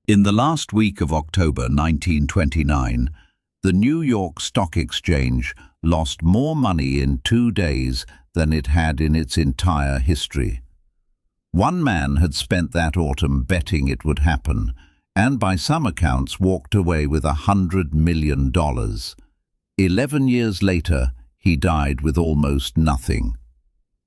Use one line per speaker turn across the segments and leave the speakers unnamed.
In the last week of October 1929, the New York Stock Exchange lost more money in 2 days than it had in its entire history. One man had spent that autumn betting it would happen, and by some accounts walked away with $100 million. 11 years later, he died with almost nothing.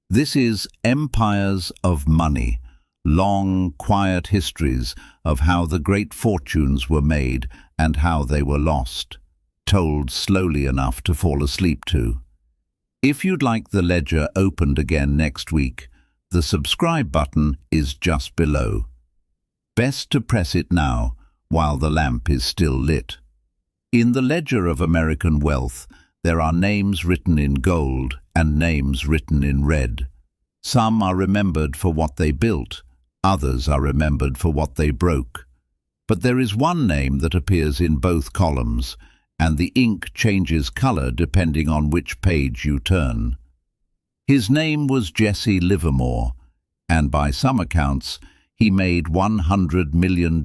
This is Empires of Money, long, quiet histories of how the great fortunes were made and how they were lost, told slowly enough to fall asleep to. If you'd like the ledger opened again next week, the subscribe button is just below. Best to press it now, while the lamp is still lit. In the ledger of American wealth, there are names written in gold and names written in red. Some are remembered for what they built, others are remembered for what they broke. But there is one name that appears in both columns, and the ink changes color depending on which page you turn. His name was Jesse Livermore, and by some accounts, he made $100 million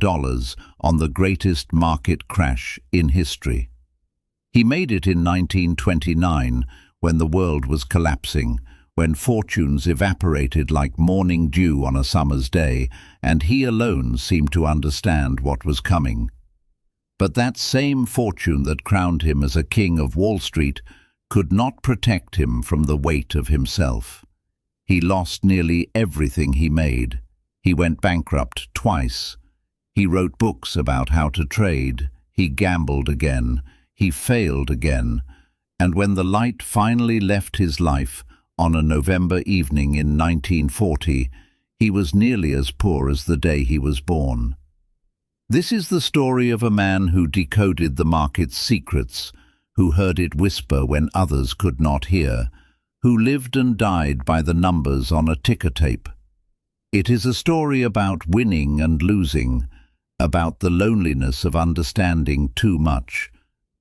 on the greatest market crash in history. He made it in 1929, when the world was collapsing, when fortunes evaporated like morning dew on a summer's day, and he alone seemed to understand what was coming. But that same fortune that crowned him as a king of Wall Street could not protect him from the weight of himself. He lost nearly everything he made. He went bankrupt twice. He wrote books about how to trade. He gambled again. He failed again. And when the light finally left his life, on a November evening in 1940, he was nearly as poor as the day he was born. This is the story of a man who decoded the market's secrets, who heard it whisper when others could not hear, who lived and died by the numbers on a ticker tape. It is a story about winning and losing, about the loneliness of understanding too much,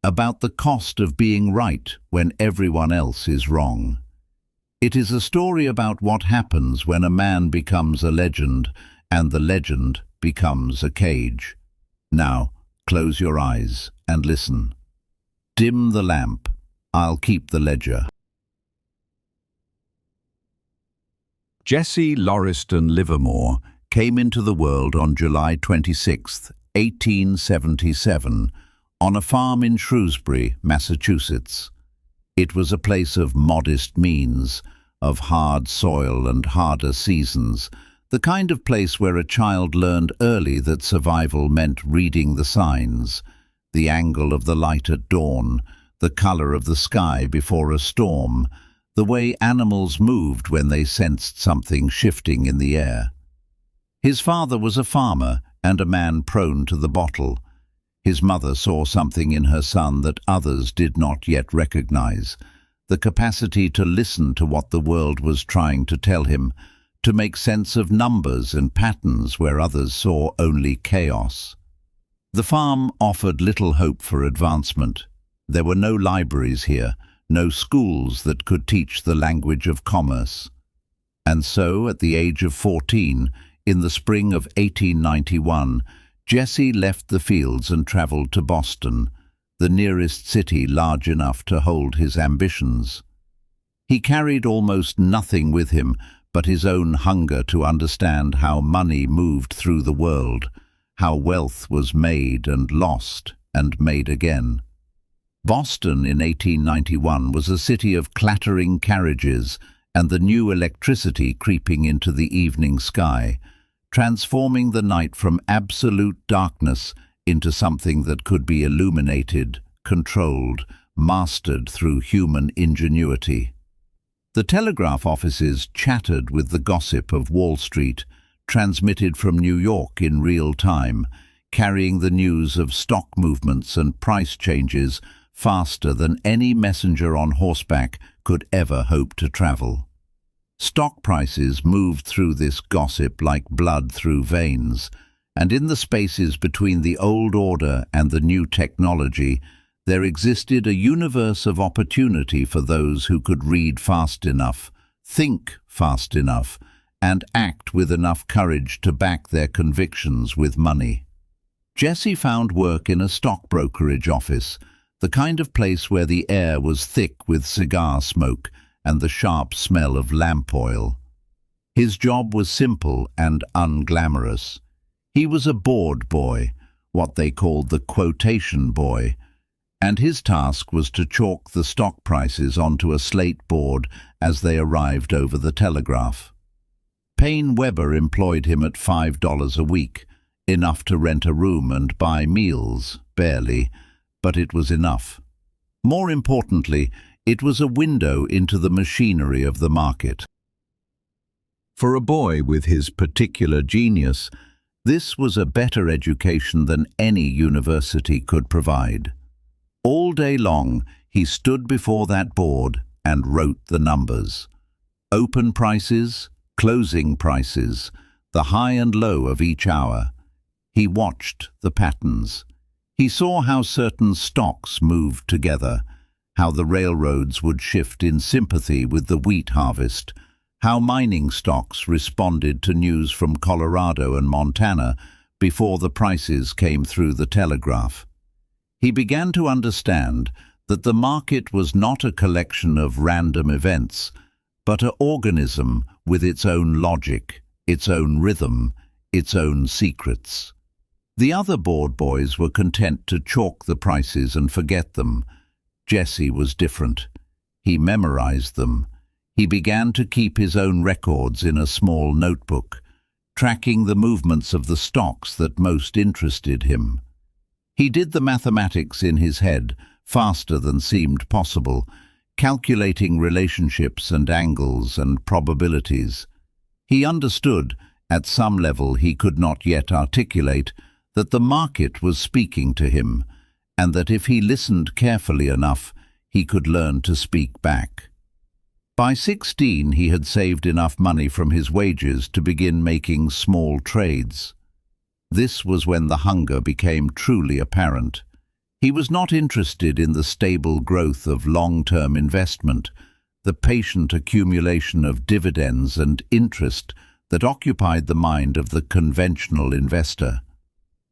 about the cost of being right when everyone else is wrong. It is a story about what happens when a man becomes a legend and the legend becomes a cage. Now, close your eyes and listen. Dim the lamp. I'll keep the ledger. Jesse Lauriston Livermore came into the world on July 26, 1877, on a farm in Shrewsbury, Massachusetts. It was a place of modest means, of hard soil and harder seasons, the kind of place where a child learned early that survival meant reading the signs, the angle of the light at dawn, the color of the sky before a storm, the way animals moved when they sensed something shifting in the air. His father was a farmer and a man prone to the bottle. His mother saw something in her son that others did not yet recognize, the capacity to listen to what the world was trying to tell him, to make sense of numbers and patterns where others saw only chaos. The farm offered little hope for advancement. There were no libraries here, no schools that could teach the language of commerce. And so, at the age of 14, in the spring of 1891, Jesse left the fields and traveled to Boston, the nearest city large enough to hold his ambitions. He carried almost nothing with him but his own hunger to understand how money moved through the world, how wealth was made and lost and made again. Boston in 1891 was a city of clattering carriages and the new electricity creeping into the evening sky, transforming the night from absolute darkness into something that could be illuminated, controlled, mastered through human ingenuity. The telegraph offices chattered with the gossip of Wall Street, transmitted from New York in real time, carrying the news of stock movements and price changes faster than any messenger on horseback could ever hope to travel. Stock prices moved through this gossip like blood through veins, and in the spaces between the old order and the new technology, there existed a universe of opportunity for those who could read fast enough, think fast enough, and act with enough courage to back their convictions with money. Jesse found work in a stock brokerage office, the kind of place where the air was thick with cigar smoke and the sharp smell of lamp oil. His job was simple and unglamorous. He was a board boy, what they called the quotation boy, and his task was to chalk the stock prices onto a slate board as they arrived over the telegraph. Payne Weber employed him at $5 a week, enough to rent a room and buy meals, barely, but it was enough. More importantly, it was a window into the machinery of the market. For a boy with his particular genius, this was a better education than any university could provide. All day long, he stood before that board and wrote the numbers. Open prices, closing prices, the high and low of each hour. He watched the patterns. He saw how certain stocks moved together, how the railroads would shift in sympathy with the wheat harvest, how mining stocks responded to news from Colorado and Montana before the prices came through the telegraph. He began to understand that the market was not a collection of random events, but an organism with its own logic, its own rhythm, its own secrets. The other board boys were content to chalk the prices and forget them. Jesse was different. He memorized them. He began to keep his own records in a small notebook, tracking the movements of the stocks that most interested him. He did the mathematics in his head, faster than seemed possible, calculating relationships and angles and probabilities. He understood, at some level he could not yet articulate, that the market was speaking to him, and that if he listened carefully enough, he could learn to speak back. By 16, he had saved enough money from his wages to begin making small trades. This was when the hunger became truly apparent. He was not interested in the stable growth of long-term investment, the patient accumulation of dividends and interest that occupied the mind of the conventional investor.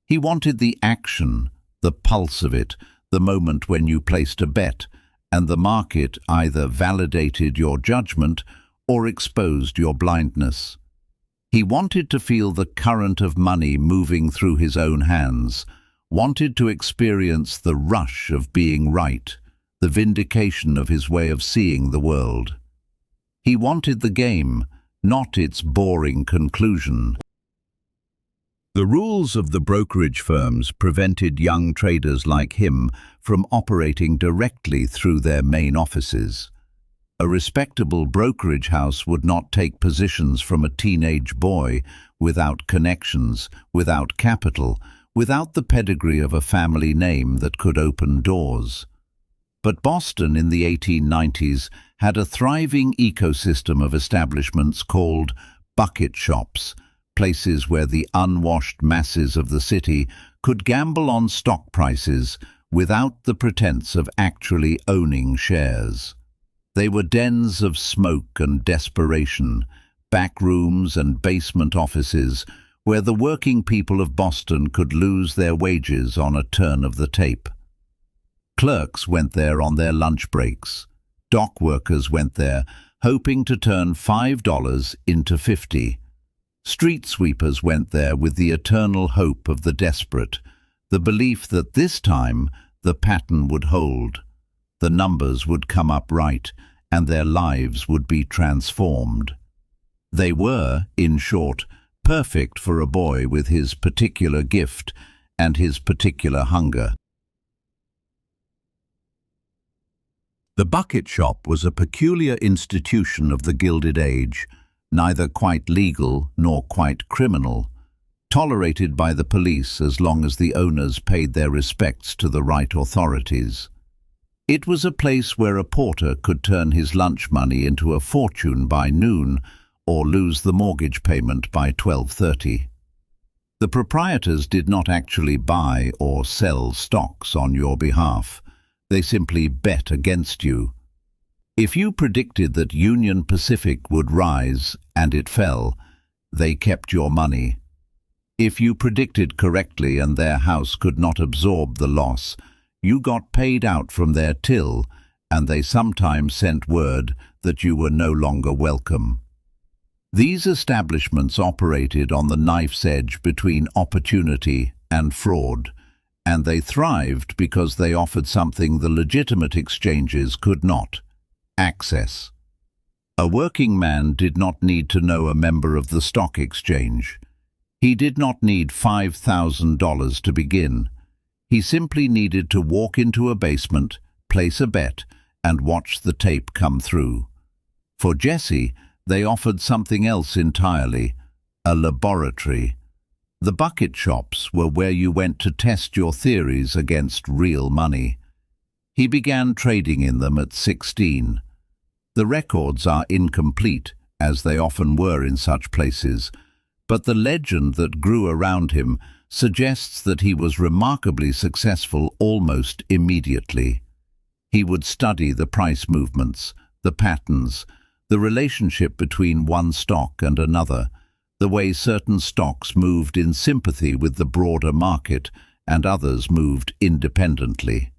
He wanted the action, the pulse of it, the moment when you placed a bet, and the market either validated your judgment or exposed your blindness. He wanted to feel the current of money moving through his own hands, wanted to experience the rush of being right, the vindication of his way of seeing the world. He wanted the game, not its boring conclusion. The rules of the brokerage firms prevented young traders like him from operating directly through their main offices. A respectable brokerage house would not take positions from a teenage boy without connections, without capital, without the pedigree of a family name that could open doors. But Boston in the 1890s had a thriving ecosystem of establishments called bucket shops, places where the unwashed masses of the city could gamble on stock prices without the pretense of actually owning shares. They were dens of smoke and desperation, back rooms and basement offices where the working people of Boston could lose their wages on a turn of the tape. Clerks went there on their lunch breaks. Dock workers went there, hoping to turn $5 into 50. Street sweepers went there with the eternal hope of the desperate, the belief that this time the pattern would hold. The numbers would come up right, and their lives would be transformed. They were, in short, perfect for a boy with his particular gift and his particular hunger. The bucket shop was a peculiar institution of the Gilded Age, neither quite legal nor quite criminal, tolerated by the police as long as the owners paid their respects to the right authorities. It was a place where a porter could turn his lunch money into a fortune by noon or lose the mortgage payment by 12:30. The proprietors did not actually buy or sell stocks on your behalf. They simply bet against you. If you predicted that Union Pacific would rise and it fell, they kept your money. If you predicted correctly and their house could not absorb the loss, you got paid out from their till, and they sometimes sent word that you were no longer welcome. These establishments operated on the knife's edge between opportunity and fraud, and they thrived because they offered something the legitimate exchanges could not: access. A working man did not need to know a member of the stock exchange. He did not need $5,000 to begin. He simply needed to walk into a basement, place a bet, and watch the tape come through. For Jesse, they offered something else entirely: a laboratory. The bucket shops were where you went to test your theories against real money. He began trading in them at 16. The records are incomplete, as they often were in such places, but the legend that grew around him suggests that he was remarkably successful almost immediately. He would study the price movements, the patterns, the relationship between one stock and another, the way certain stocks moved in sympathy with the broader market and others moved independently.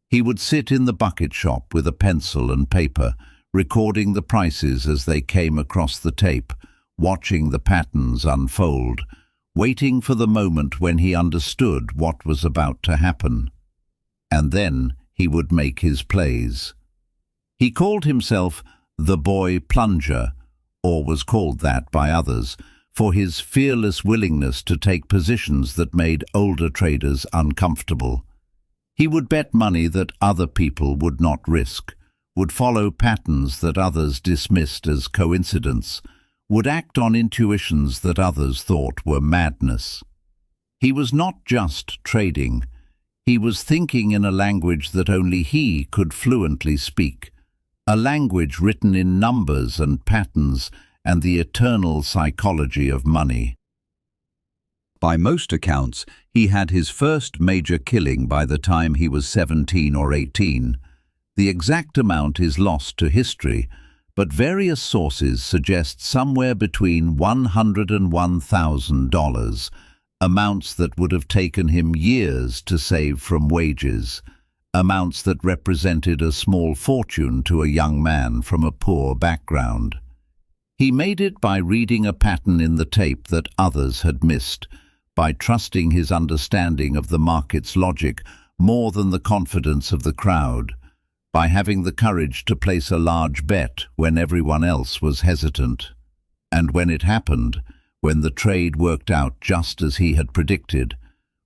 He would sit in the bucket shop with a pencil and paper, recording the prices as they came across the tape, watching the patterns unfold, waiting for the moment when he understood what was about to happen. And then he would make his plays. He called himself the Boy Plunger, or was called that by others, for his fearless willingness to take positions that made older traders uncomfortable. He would bet money that other people would not risk, would follow patterns that others dismissed as coincidence, would act on intuitions that others thought were madness. He was not just trading. He was thinking in a language that only he could fluently speak, a language written in numbers and patterns and the eternal psychology of money. By most accounts, he had his first major killing by the time he was 17 or 18. The exact amount is lost to history, but various sources suggest somewhere between $100 and $1,000, amounts that would have taken him years to save from wages, amounts that represented a small fortune to a young man from a poor background. He made it by reading a pattern in the tape that others had missed, by trusting his understanding of the market's logic more than the confidence of the crowd, by having the courage to place a large bet when everyone else was hesitant. And when it happened, when the trade worked out just as he had predicted,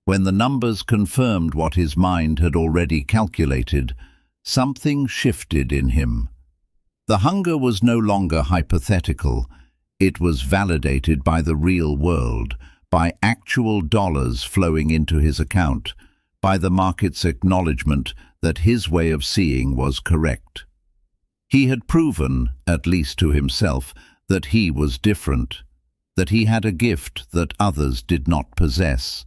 when the numbers confirmed what his mind had already calculated, something shifted in him. The hunger was no longer hypothetical. It was validated by the real world, by actual dollars flowing into his account, by the market's acknowledgement that his way of seeing was correct. He had proven, at least to himself, that he was different, that he had a gift that others did not possess,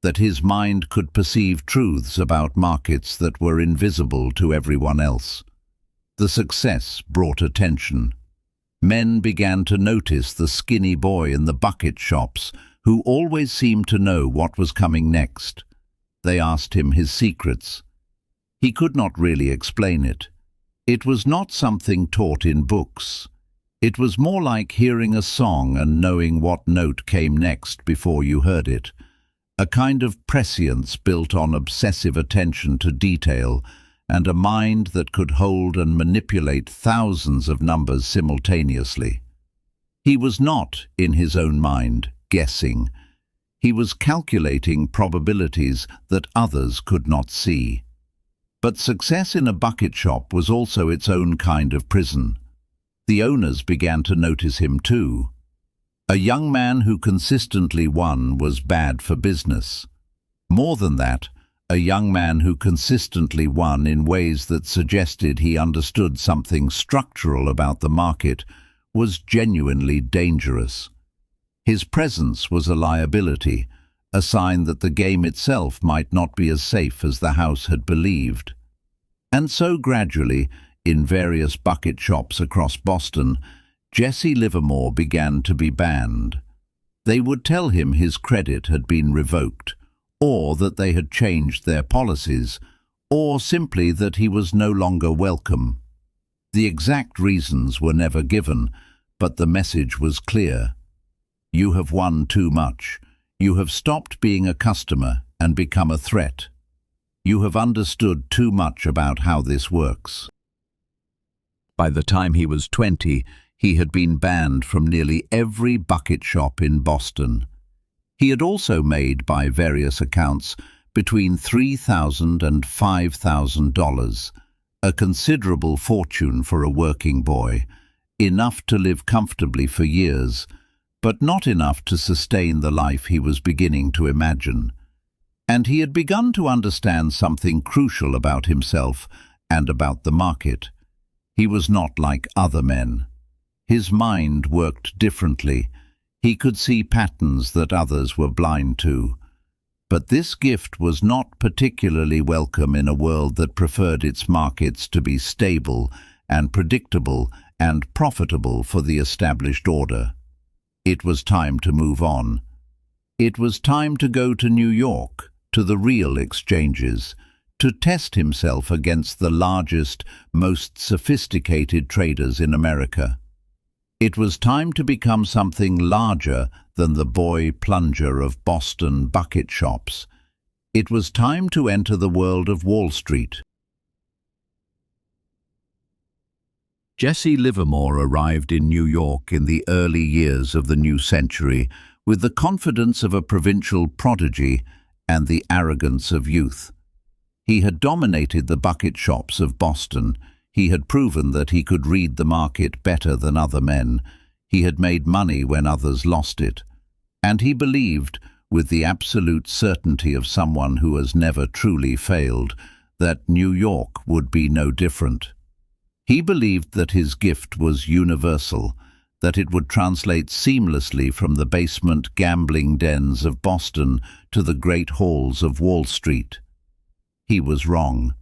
that his mind could perceive truths about markets that were invisible to everyone else. The success brought attention. Men began to notice the skinny boy in the bucket shops who always seemed to know what was coming next. They asked him his secrets. He could not really explain it. It was not something taught in books. It was more like hearing a song and knowing what note came next before you heard it. A kind of prescience built on obsessive attention to detail and a mind that could hold and manipulate thousands of numbers simultaneously. He was not, in his own mind, guessing. He was calculating probabilities that others could not see. But success in a bucket shop was also its own kind of prison. The owners began to notice him too. A young man who consistently won was bad for business. More than that, a young man who consistently won in ways that suggested he understood something structural about the market was genuinely dangerous. His presence was a liability, a sign that the game itself might not be as safe as the house had believed. And so gradually, in various bucket shops across Boston, Jesse Livermore began to be banned. They would tell him his credit had been revoked, or that they had changed their policies, or simply that he was no longer welcome. The exact reasons were never given, but the message was clear. You have won too much. You have stopped being a customer and become a threat. You have understood too much about how this works. By the time he was 20, he had been banned from nearly every bucket shop in Boston. He had also made, by various accounts, between $3,000 and $5,000, a considerable fortune for a working boy, enough to live comfortably for years, but not enough to sustain the life he was beginning to imagine. And he had begun to understand something crucial about himself and about the market. He was not like other men. His mind worked differently. He could see patterns that others were blind to. But this gift was not particularly welcome in a world that preferred its markets to be stable and predictable and profitable for the established order. It was time to move on. It was time to go to New York, to the real exchanges, to test himself against the largest, most sophisticated traders in America. It was time to become something larger than the Boy Plunger of Boston bucket shops. It was time to enter the world of Wall Street. Jesse Livermore arrived in New York in the early years of the new century with the confidence of a provincial prodigy and the arrogance of youth. He had dominated the bucket shops of Boston. He had proven that he could read the market better than other men. He had made money when others lost it. And he believed, with the absolute certainty of someone who has never truly failed, that New York would be no different. He believed that his gift was universal, that it would translate seamlessly from the basement gambling dens of Boston to the great halls of Wall Street. He was wrong.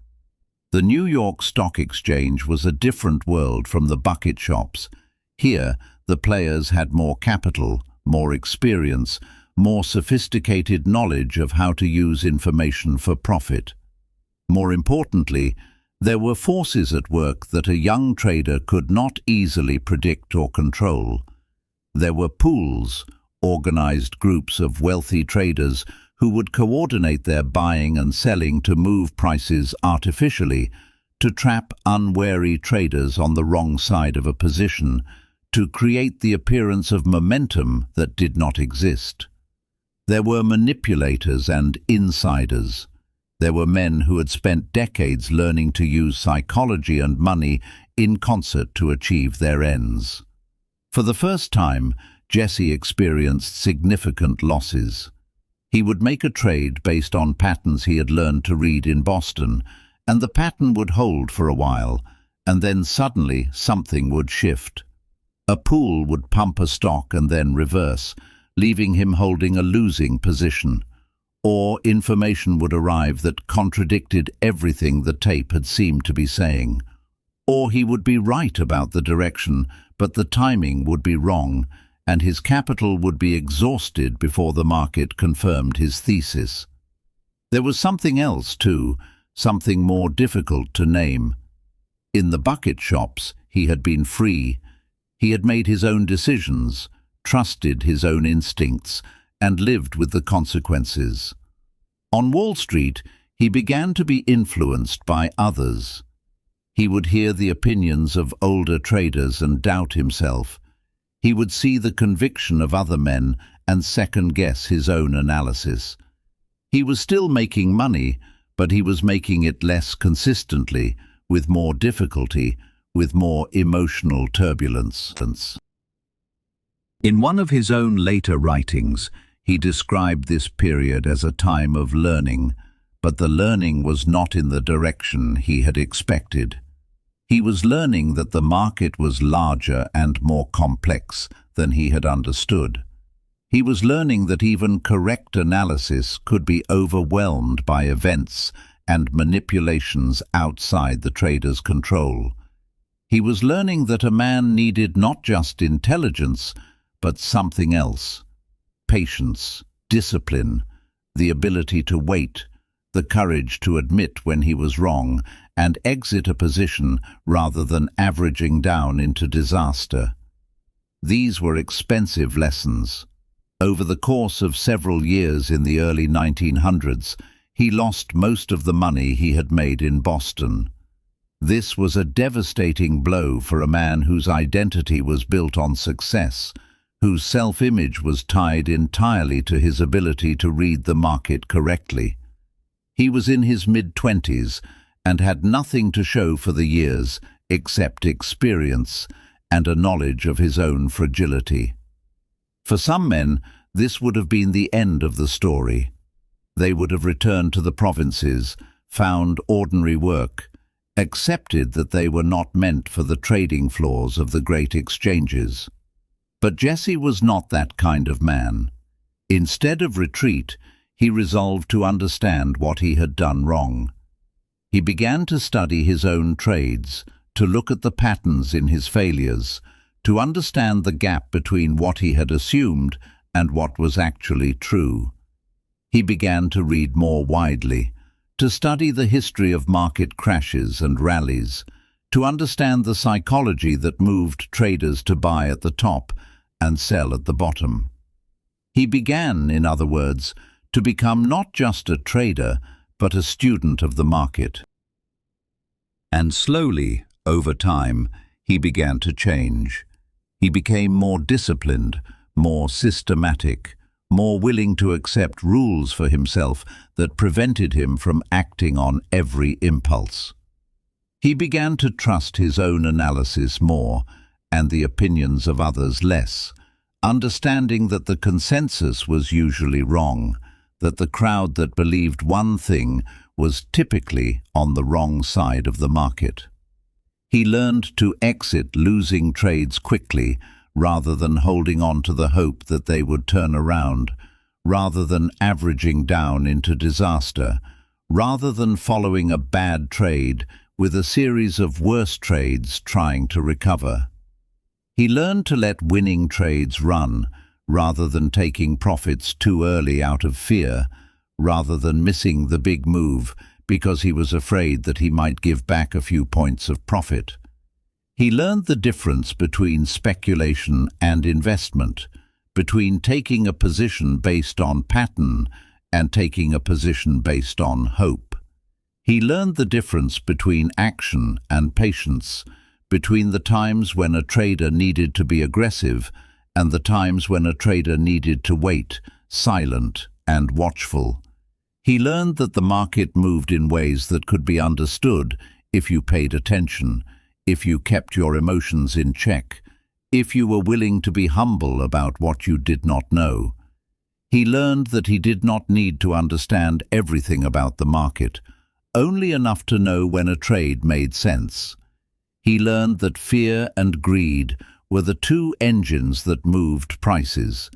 The New York Stock Exchange was a different world from the bucket shops. Here, the players had more capital, more experience, more sophisticated knowledge of how to use information for profit. More importantly, there were forces at work that a young trader could not easily predict or control. There were pools, organized groups of wealthy traders who would coordinate their buying and selling to move prices artificially, to trap unwary traders on the wrong side of a position, to create the appearance of momentum that did not exist. There were manipulators and insiders. There were men who had spent decades learning to use psychology and money in concert to achieve their ends. For the first time, Jesse experienced significant losses. He would make a trade based on patterns he had learned to read in Boston, and the pattern would hold for a while, and then suddenly something would shift. A pool would pump a stock and then reverse, leaving him holding a losing position. Or information would arrive that contradicted everything the tape had seemed to be saying. Or he would be right about the direction, but the timing would be wrong, and his capital would be exhausted before the market confirmed his thesis. There was something else, too, something more difficult to name. In the bucket shops, he had been free. He had made his own decisions, trusted his own instincts, and lived with the consequences. On Wall Street, he began to be influenced by others. He would hear the opinions of older traders and doubt himself. He would see the conviction of other men and second-guess his own analysis. He was still making money, but he was making it less consistently, with more difficulty, with more emotional turbulence. In one of his own later writings, he described this period as a time of learning, but the learning was not in the direction he had expected. He was learning that the market was larger and more complex than he had understood. He was learning that even correct analysis could be overwhelmed by events and manipulations outside the trader's control. He was learning that a man needed not just intelligence, but something else. patience, discipline, the ability to wait, the courage to admit when he was wrong and exit a position rather than averaging down into disaster. These were expensive lessons. Over the course of several years in the early 1900s, he lost most of the money he had made in Boston. This was a devastating blow for a man whose identity was built on success, whose self-image was tied entirely to his ability to read the market correctly. He was in his mid-20s and had nothing to show for the years except experience and a knowledge of his own fragility. For some men, this would have been the end of the story. They would have returned to the provinces, found ordinary work, accepted that they were not meant for the trading floors of the great exchanges. But Jesse was not that kind of man. Instead of retreat, he resolved to understand what he had done wrong. He began to study his own trades, to look at the patterns in his failures, to understand the gap between what he had assumed and what was actually true. He began to read more widely, to study the history of market crashes and rallies, to understand the psychology that moved traders to buy at the top and sell at the bottom. He began, in other words, to become not just a trader, but a student of the market. And slowly, over time, he began to change. He became more disciplined, more systematic, more willing to accept rules for himself that prevented him from acting on every impulse. He began to trust his own analysis more and the opinions of others less, understanding that the consensus was usually wrong, that the crowd that believed one thing was typically on the wrong side of the market. He learned to exit losing trades quickly rather than holding on to the hope that they would turn around, rather than averaging down into disaster, rather than following a bad trade with a series of worse trades trying to recover. He learned to let winning trades run, rather than taking profits too early out of fear, rather than missing the big move because he was afraid that he might give back a few points of profit. He learned the difference between speculation and investment, between taking a position based on pattern and taking a position based on hope. He learned the difference between action and patience, between the times when a trader needed to be aggressive and the times when a trader needed to wait, silent and watchful. He learned that the market moved in ways that could be understood if you paid attention, if you kept your emotions in check, if you were willing to be humble about what you did not know. He learned that he did not need to understand everything about the market, only enough to know when a trade made sense. He learned that fear and greed were the two engines that moved prices,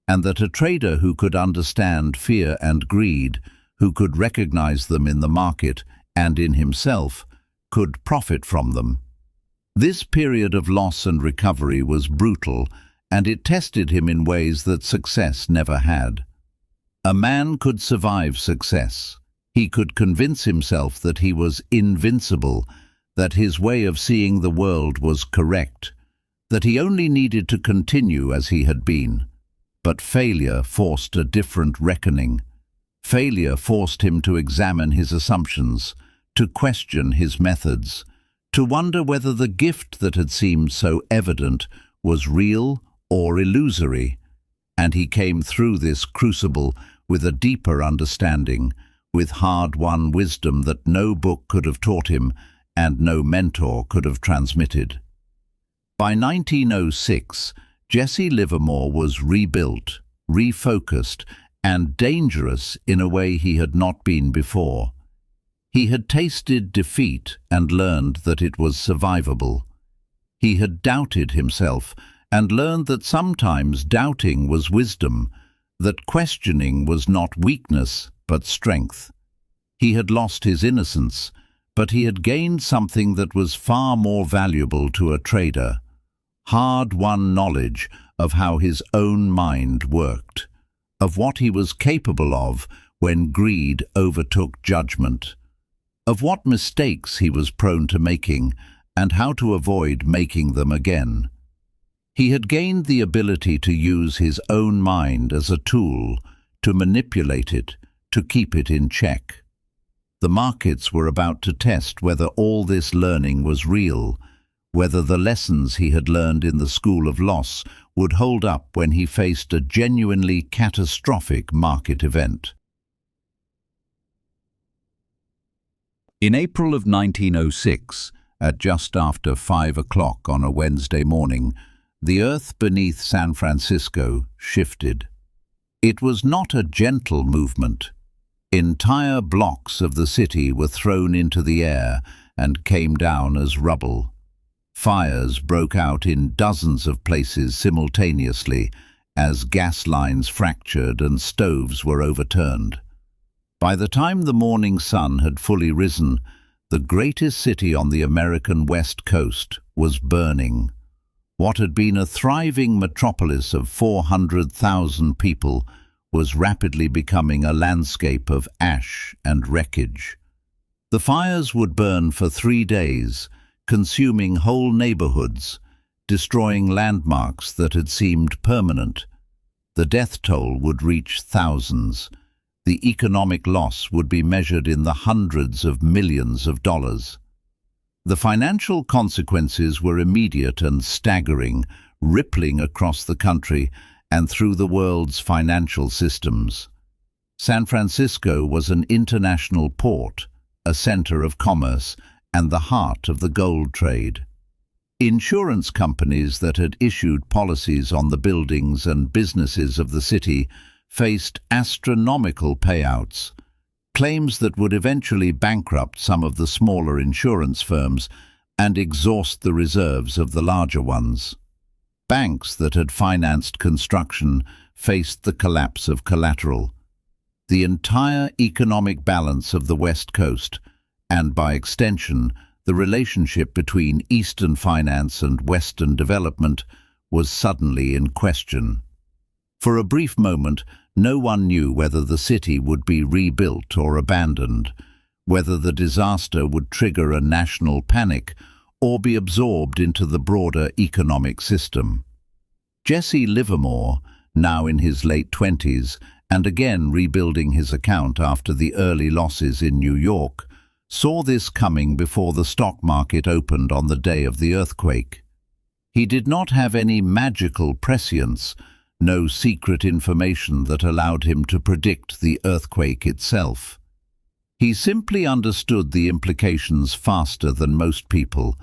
and that a trader who could understand fear and greed, who could recognize them in the market and in himself, could profit from them. This period of loss and recovery was brutal, and it tested him in ways that success never had. A man could survive success. He could convince himself that he was invincible, that his way of seeing the world was correct, that he only needed to continue as he had been. But failure forced a different reckoning. Failure forced him to examine his assumptions, to question his methods, to wonder whether the gift that had seemed so evident was real or illusory. And he came through this crucible with a deeper understanding, with hard-won wisdom that no book could have taught him and no mentor could have transmitted. By 1906, Jesse Livermore was rebuilt, refocused, and dangerous in a way he had not been before. He had tasted defeat and learned that it was survivable. He had doubted himself and learned that sometimes doubting was wisdom, that questioning was not weakness but strength. He had lost his innocence, but he had gained something that was far more valuable to a trader: hard-won knowledge of how his own mind worked. of what he was capable of when greed overtook judgment, of what mistakes he was prone to making and how to avoid making them again. He had gained the ability to use his own mind as a tool, to manipulate it, to keep it in check. The markets were about to test whether all this learning was real, whether the lessons he had learned in the school of loss would hold up when he faced a genuinely catastrophic market event. In April of 1906, at just after 5 o'clock on a Wednesday morning, the earth beneath San Francisco shifted. It was not a gentle movement. Entire blocks of the city were thrown into the air and came down as rubble. Fires broke out in dozens of places simultaneously as gas lines fractured and stoves were overturned. By the time the morning sun had fully risen, the greatest city on the American West Coast was burning. What had been a thriving metropolis of 400,000 people was rapidly becoming a landscape of ash and wreckage. The fires would burn for 3 days, consuming whole neighborhoods, destroying landmarks that had seemed permanent. The death toll would reach thousands. The economic loss would be measured in the hundreds of millions of dollars. The financial consequences were immediate and staggering, rippling across the country and through the world's financial systems. San Francisco was an international port, a center of commerce, and the heart of the gold trade. Insurance companies that had issued policies on the buildings and businesses of the city faced astronomical payouts, claims that would eventually bankrupt some of the smaller insurance firms and exhaust the reserves of the larger ones. Banks that had financed construction faced the collapse of collateral. The entire economic balance of the West Coast, and by extension, the relationship between Eastern finance and Western development, was suddenly in question. For a brief moment, no one knew whether the city would be rebuilt or abandoned, whether the disaster would trigger a national panic or be absorbed into the broader economic system. Jesse Livermore, now in his late 20s and again rebuilding his account after the early losses in New York, saw this coming before the stock market opened on the day of the earthquake. He did not have any magical prescience, no secret information that allowed him to predict the earthquake itself. He simply understood the implications faster than most people,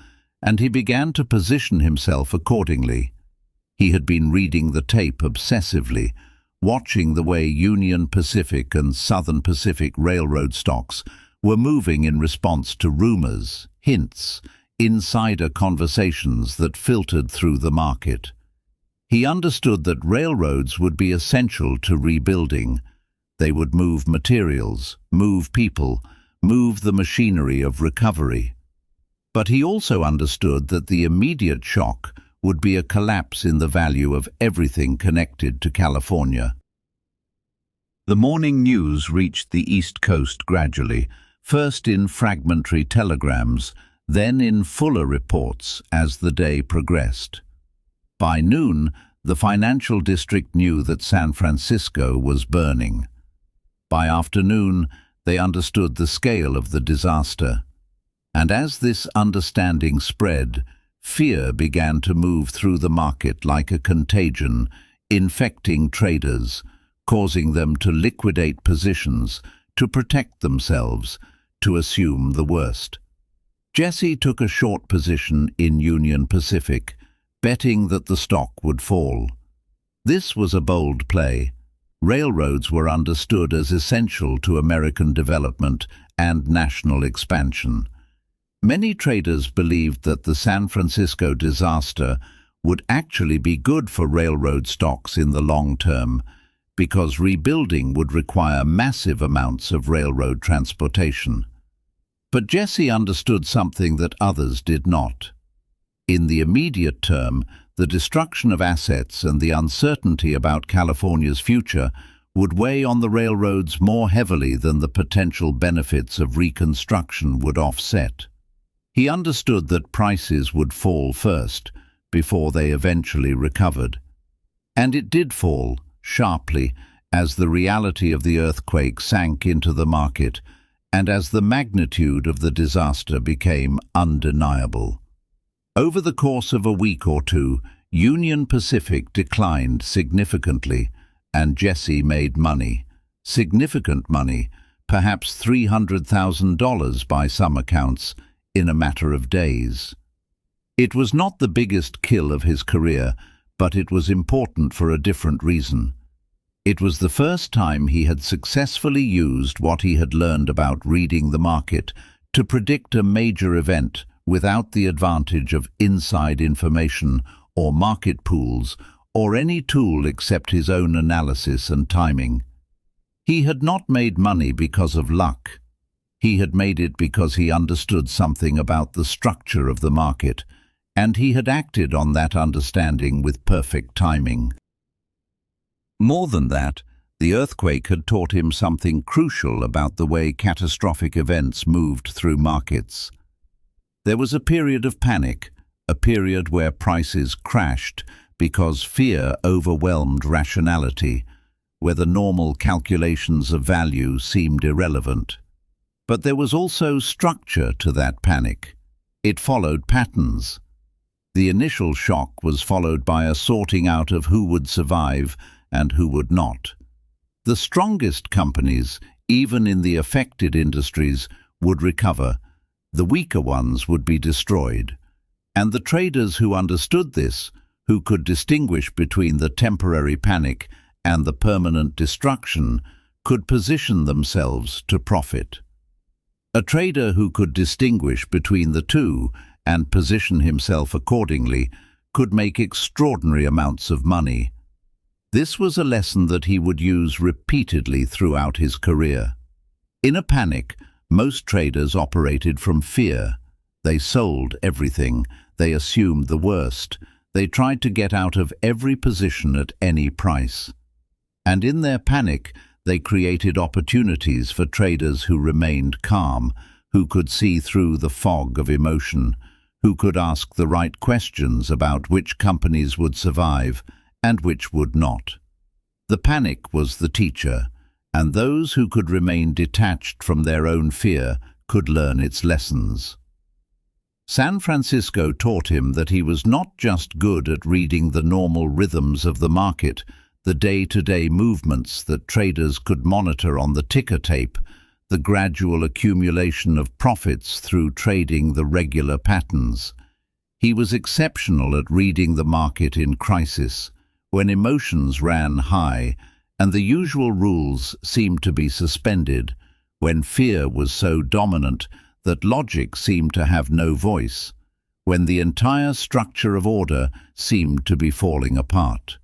and he began to position himself accordingly. He had been reading the tape obsessively, watching the way Union Pacific and Southern Pacific Railroad stocks were moving in response to rumors, hints, insider conversations that filtered through the market. He understood that railroads would be essential to rebuilding. They would move materials, move people, move the machinery of recovery. But he also understood that the immediate shock would be a collapse in the value of everything connected to California. The morning news reached the East Coast gradually, first in fragmentary telegrams, then in fuller reports as the day progressed. By noon, the financial district knew that San Francisco was burning. By afternoon, they understood the scale of the disaster. And as this understanding spread, fear began to move through the market like a contagion, infecting traders, causing them to liquidate positions, to protect themselves, to assume the worst. Jesse took a short position in Union Pacific, betting that the stock would fall. This was a bold play. Railroads were understood as essential to American development and national expansion. Many traders believed that the San Francisco disaster would actually be good for railroad stocks in the long term, because rebuilding would require massive amounts of railroad transportation. But Jesse understood something that others did not. In the immediate term, the destruction of assets and the uncertainty about California's future would weigh on the railroads more heavily than the potential benefits of reconstruction would offset. He understood that prices would fall first, before they eventually recovered. And it did fall, sharply, as the reality of the earthquake sank into the market and as the magnitude of the disaster became undeniable. Over the course of a week or two, Union Pacific declined significantly, and Jesse made money. Significant money, perhaps $300,000 by some accounts, in a matter of days. It was not the biggest kill of his career, but it was important for a different reason. It was the first time he had successfully used what he had learned about reading the market to predict a major event without the advantage of inside information or market pools or any tool except his own analysis and timing. He had not made money because of luck. He had made it because he understood something about the structure of the market, and he had acted on that understanding with perfect timing. More than that, the earthquake had taught him something crucial about the way catastrophic events moved through markets. There was a period of panic, a period where prices crashed because fear overwhelmed rationality, where the normal calculations of value seemed irrelevant. But there was also structure to that panic. It followed patterns. The initial shock was followed by a sorting out of who would survive and who would not. The strongest companies, even in the affected industries, would recover. The weaker ones would be destroyed. And the traders who understood this, who could distinguish between the temporary panic and the permanent destruction, could position themselves to profit. A trader who could distinguish between the two and position himself accordingly could make extraordinary amounts of money. This was a lesson that he would use repeatedly throughout his career. In a panic, most traders operated from fear. They sold everything. They assumed the worst. They tried to get out of every position at any price. And in their panic, they created opportunities for traders who remained calm, who could see through the fog of emotion, who could ask the right questions about which companies would survive and which would not. The panic was the teacher, and those who could remain detached from their own fear could learn its lessons. San Francisco taught him that he was not just good at reading the normal rhythms of the market, the day-to-day movements that traders could monitor on the ticker tape, the gradual accumulation of profits through trading the regular patterns. He was exceptional at reading the market in crisis, when emotions ran high and the usual rules seemed to be suspended, when fear was so dominant that logic seemed to have no voice, when the entire structure of order seemed to be falling apart.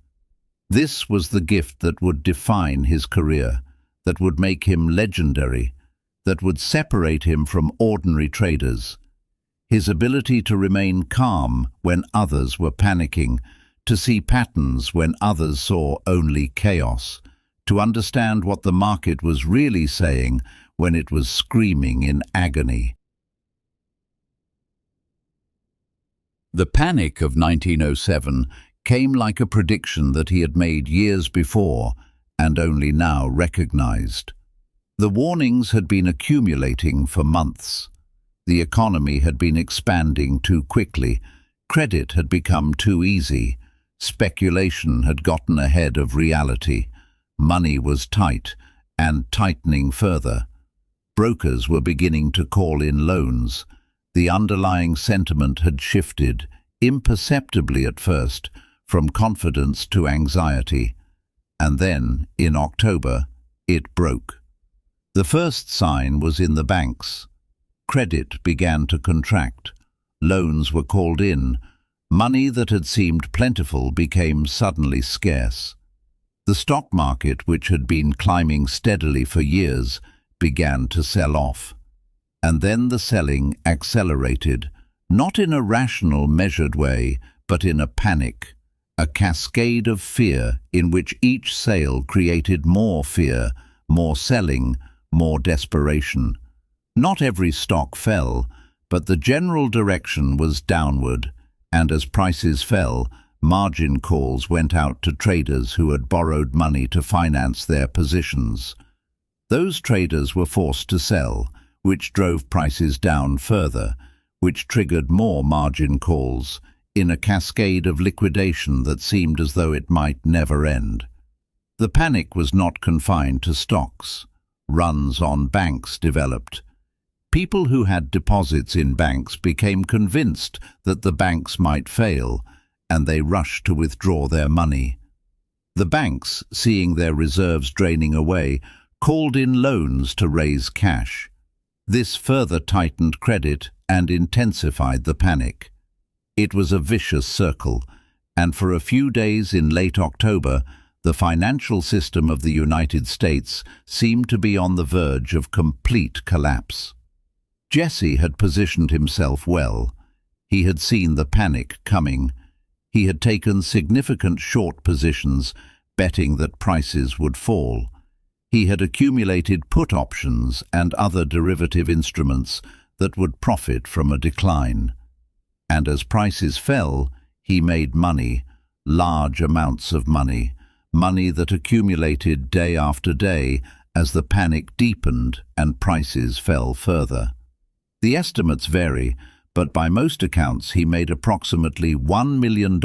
This was the gift that would define his career, that would make him legendary, that would separate him from ordinary traders. His ability to remain calm when others were panicking, to see patterns when others saw only chaos, to understand what the market was really saying when it was screaming in agony. The panic of 1907 came like a prediction that he had made years before and only now recognized. The warnings had been accumulating for months. The economy had been expanding too quickly. Credit had become too easy. Speculation had gotten ahead of reality. Money was tight and tightening further. Brokers were beginning to call in loans. The underlying sentiment had shifted, imperceptibly at first, from confidence to anxiety. And then, in October, it broke. The first sign was in the banks. Credit began to contract. Loans were called in. Money that had seemed plentiful became suddenly scarce. The stock market, which had been climbing steadily for years, began to sell off. And then the selling accelerated, not in a rational, measured way, but in a panic a cascade of fear in which each sale created more fear, more selling, more desperation. Not every stock fell, but the general direction was downward, and as prices fell, margin calls went out to traders who had borrowed money to finance their positions. Those traders were forced to sell, which drove prices down further, which triggered more margin calls, in a cascade of liquidation that seemed as though it might never end. The panic was not confined to stocks. Runs on banks developed. People who had deposits in banks became convinced that the banks might fail, and they rushed to withdraw their money. The banks, seeing their reserves draining away, called in loans to raise cash. This further tightened credit and intensified the panic. It was a vicious circle, and for a few days in late October, the financial system of the United States seemed to be on the verge of complete collapse. Jesse had positioned himself well. He had seen the panic coming. He had taken significant short positions, betting that prices would fall. He had accumulated put options and other derivative instruments that would profit from a decline. And as prices fell, he made money, large amounts of money, money that accumulated day after day as the panic deepened and prices fell further. The estimates vary, but by most accounts he made approximately $1 million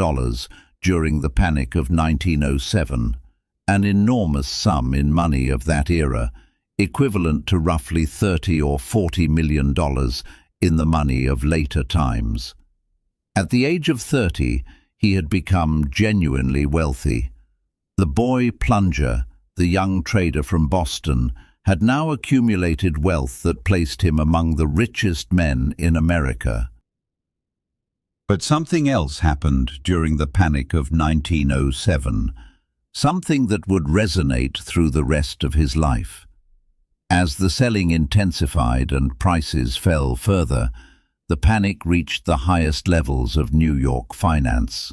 during the panic of 1907, an enormous sum in money of that era, equivalent to roughly $30 or $40 million in the money of later times. At the age of 30, he had become genuinely wealthy. The Boy Plunger, the young trader from Boston, had now accumulated wealth that placed him among the richest men in America. But something else happened during the panic of 1907, something that would resonate through the rest of his life. As the selling intensified and prices fell further, the panic reached the highest levels of New York finance.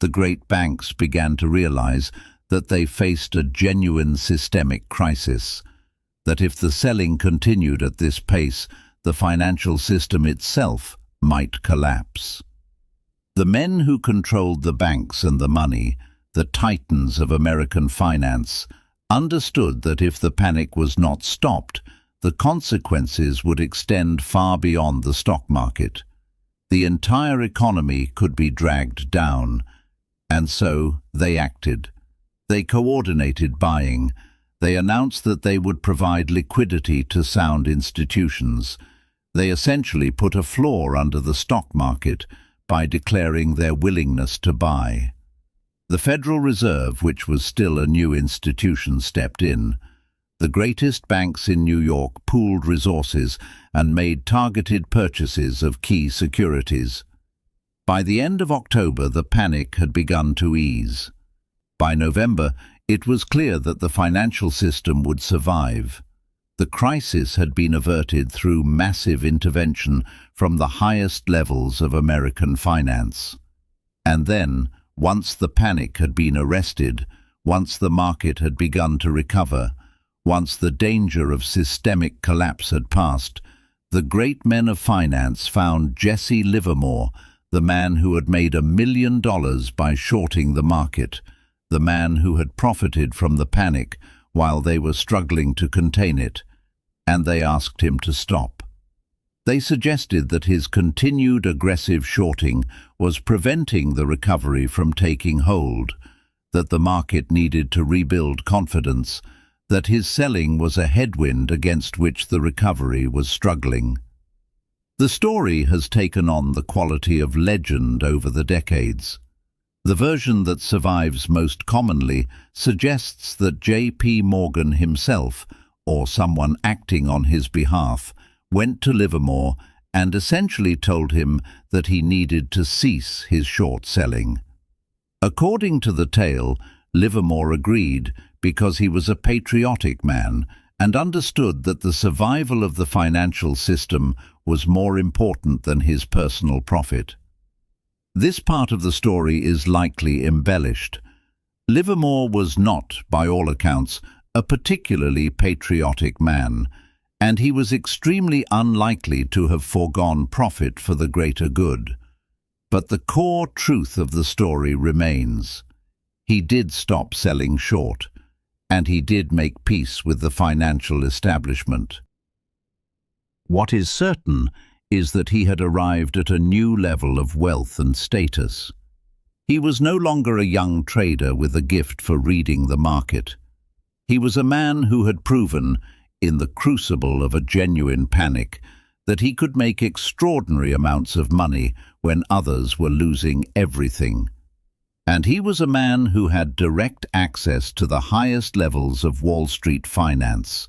The great banks began to realize that they faced a genuine systemic crisis, that if the selling continued at this pace, the financial system itself might collapse. The men who controlled the banks and the money, the titans of American finance, understood that if the panic was not stopped, the consequences would extend far beyond the stock market. The entire economy could be dragged down, and so they acted. They coordinated buying. They announced that they would provide liquidity to sound institutions. They essentially put a floor under the stock market by declaring their willingness to buy. The Federal Reserve, which was still a new institution, stepped in. The greatest banks in New York pooled resources and made targeted purchases of key securities. By the end of October, the panic had begun to ease. By November, it was clear that the financial system would survive. The crisis had been averted through massive intervention from the highest levels of American finance. And then, once the panic had been arrested, once the market had begun to recover, once the danger of systemic collapse had passed, the great men of finance found Jesse Livermore, the man who had made $1 million by shorting the market, the man who had profited from the panic while they were struggling to contain it, and they asked him to stop. They suggested that his continued aggressive shorting was preventing the recovery from taking hold, that the market needed to rebuild confidence, that his selling was a headwind against which the recovery was struggling. The story has taken on the quality of legend over the decades. The version that survives most commonly suggests that J.P. Morgan himself, or someone acting on his behalf, went to Livermore and essentially told him that he needed to cease his short selling. According to the tale, Livermore agreed because he was a patriotic man and understood that the survival of the financial system was more important than his personal profit. This part of the story is likely embellished. Livermore was not, by all accounts, a particularly patriotic man, and he was extremely unlikely to have foregone profit for the greater good. But the core truth of the story remains. He did stop selling short, and he did make peace with the financial establishment. What is certain is that he had arrived at a new level of wealth and status. He was no longer a young trader with a gift for reading the market. He was a man who had proven, in the crucible of a genuine panic, that he could make extraordinary amounts of money when others were losing everything. And he was a man who had direct access to the highest levels of Wall Street finance,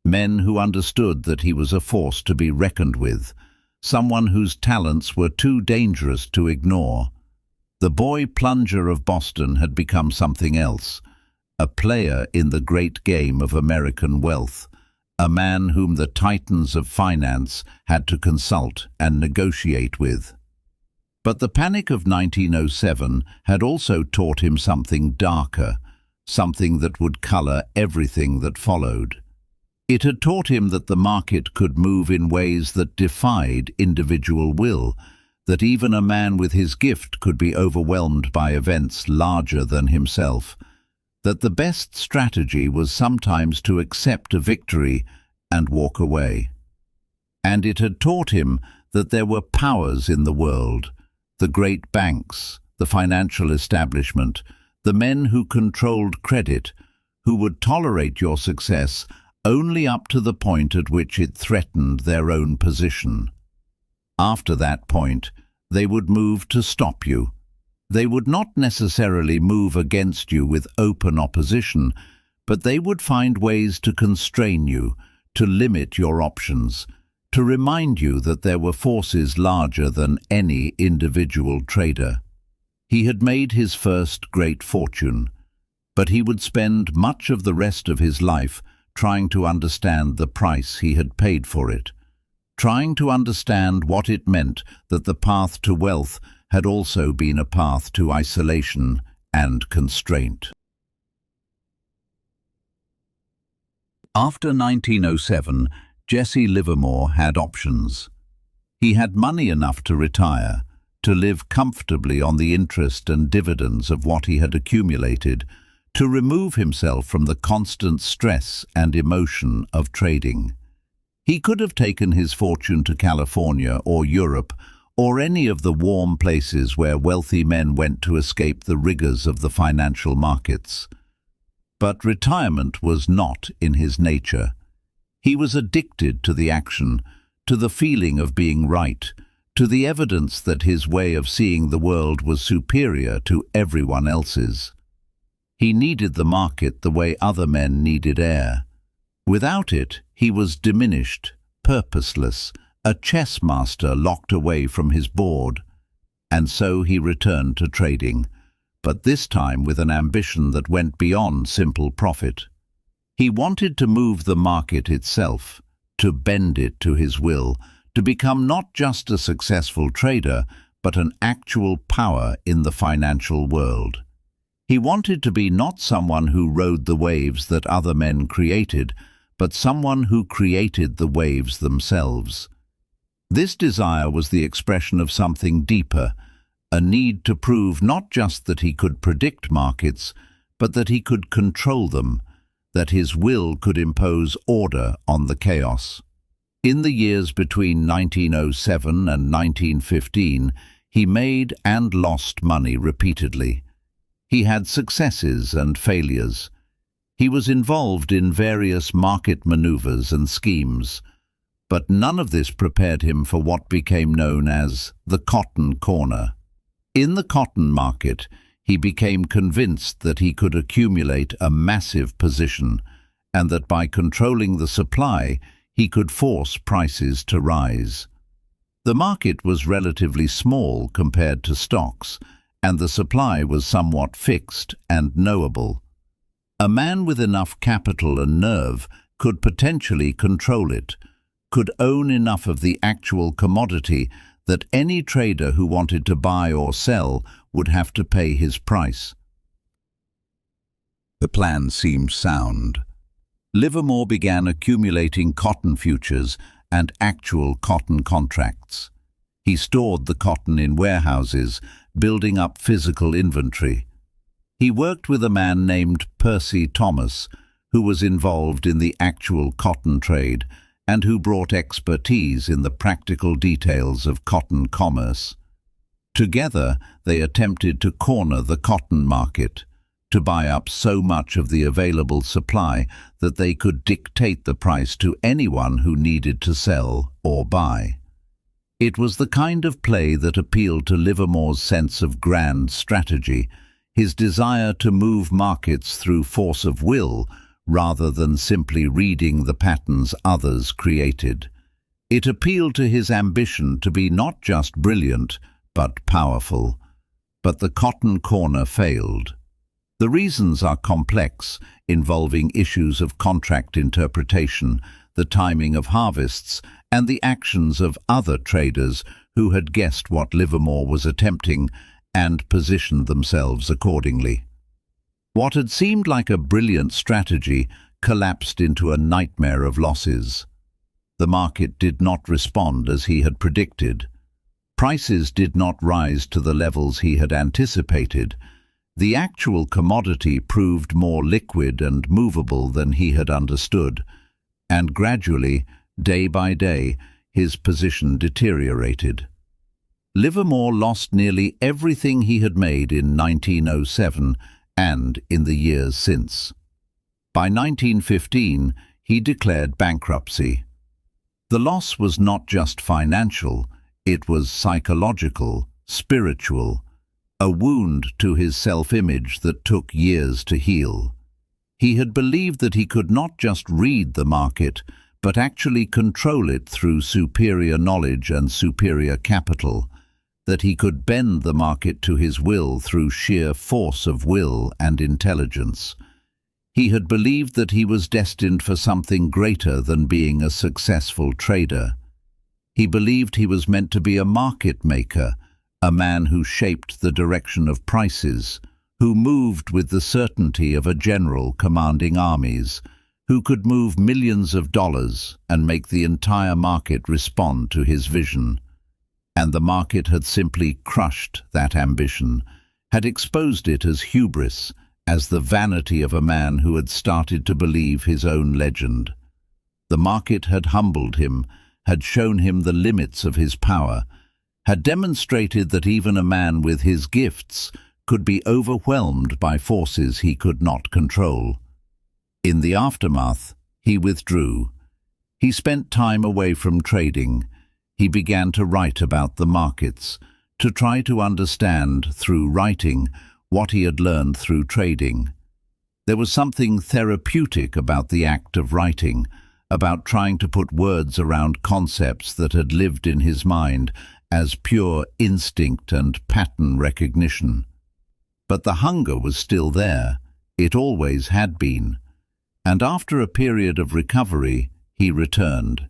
men who understood that he was a force to be reckoned with, someone whose talents were too dangerous to ignore. The Boy Plunger of Boston had become something else, a player in the great game of American wealth, a man whom the titans of finance had to consult and negotiate with. But the panic of 1907 had also taught him something darker, something that would color everything that followed. It had taught him that the market could move in ways that defied individual will, that even a man with his gift could be overwhelmed by events larger than himself, that the best strategy was sometimes to accept a victory and walk away. And it had taught him that there were powers in the world, the great banks, the financial establishment, the men who controlled credit, who would tolerate your success only up to the point at which it threatened their own position. After that point, they would move to stop you. They would not necessarily move against you with open opposition, but they would find ways to constrain you, to limit your options, to remind you that there were forces larger than any individual trader. He had made his first great fortune, but he would spend much of the rest of his life trying to understand the price he had paid for it, trying to understand what it meant that the path to wealth had also been a path to isolation and constraint. After 1907, Jesse Livermore had options. He had money enough to retire, to live comfortably on the interest and dividends of what he had accumulated, to remove himself from the constant stress and emotion of trading. He could have taken his fortune to California or Europe or any of the warm places where wealthy men went to escape the rigors of the financial markets. But retirement was not in his nature. He was addicted to the action, to the feeling of being right, to the evidence that his way of seeing the world was superior to everyone else's. He needed the market the way other men needed air. Without it, he was diminished, purposeless, a chess master locked away from his board. And so he returned to trading, but this time with an ambition that went beyond simple profit. He wanted to move the market itself, to bend it to his will, to become not just a successful trader, but an actual power in the financial world. He wanted to be not someone who rode the waves that other men created, but someone who created the waves themselves. This desire was the expression of something deeper, a need to prove not just that he could predict markets, but that he could control them, that his will could impose order on the chaos. In the years between 1907 and 1915, he made and lost money repeatedly. He had successes and failures. He was involved in various market maneuvers and schemes, but none of this prepared him for what became known as the cotton corner. In the cotton market, he became convinced that he could accumulate a massive position, and that by controlling the supply, he could force prices to rise. The market was relatively small compared to stocks, and the supply was somewhat fixed and knowable. A man with enough capital and nerve could potentially control it, could own enough of the actual commodity that any trader who wanted to buy or sell would have to pay his price. The plan seemed sound. Livermore began accumulating cotton futures and actual cotton contracts. He stored the cotton in warehouses, building up physical inventory. He worked with a man named Percy Thomas, who was involved in the actual cotton trade and who brought expertise in the practical details of cotton commerce. Together, they attempted to corner the cotton market, to buy up so much of the available supply that they could dictate the price to anyone who needed to sell or buy. It was the kind of play that appealed to Livermore's sense of grand strategy, his desire to move markets through force of will rather than simply reading the patterns others created. It appealed to his ambition to be not just brilliant, but powerful. But the cotton corner failed. The reasons are complex, involving issues of contract interpretation, the timing of harvests, and the actions of other traders who had guessed what Livermore was attempting and positioned themselves accordingly. What had seemed like a brilliant strategy collapsed into a nightmare of losses. The market did not respond as he had predicted. Prices did not rise to the levels he had anticipated. The actual commodity proved more liquid and movable than he had understood, and gradually, day by day, his position deteriorated. Livermore lost nearly everything he had made in 1907 and in the years since. By 1915, he declared bankruptcy. The loss was not just financial, it was psychological, spiritual, a wound to his self-image that took years to heal. He had believed that he could not just read the market, but actually control it through superior knowledge and superior capital, that he could bend the market to his will through sheer force of will and intelligence. He had believed that he was destined for something greater than being a successful trader. He believed he was meant to be a market maker, a man who shaped the direction of prices, who moved with the certainty of a general commanding armies, who could move millions of dollars and make the entire market respond to his vision. And the market had simply crushed that ambition, had exposed it as hubris, as the vanity of a man who had started to believe his own legend. The market had humbled him, had shown him the limits of his power, had demonstrated that even a man with his gifts could be overwhelmed by forces he could not control. In the aftermath, he withdrew. He spent time away from trading. He began to write about the markets, to try to understand, through writing, what he had learned through trading. There was something therapeutic about the act of writing, about trying to put words around concepts that had lived in his mind as pure instinct and pattern recognition. But the hunger was still there. It always had been. And after a period of recovery, he returned.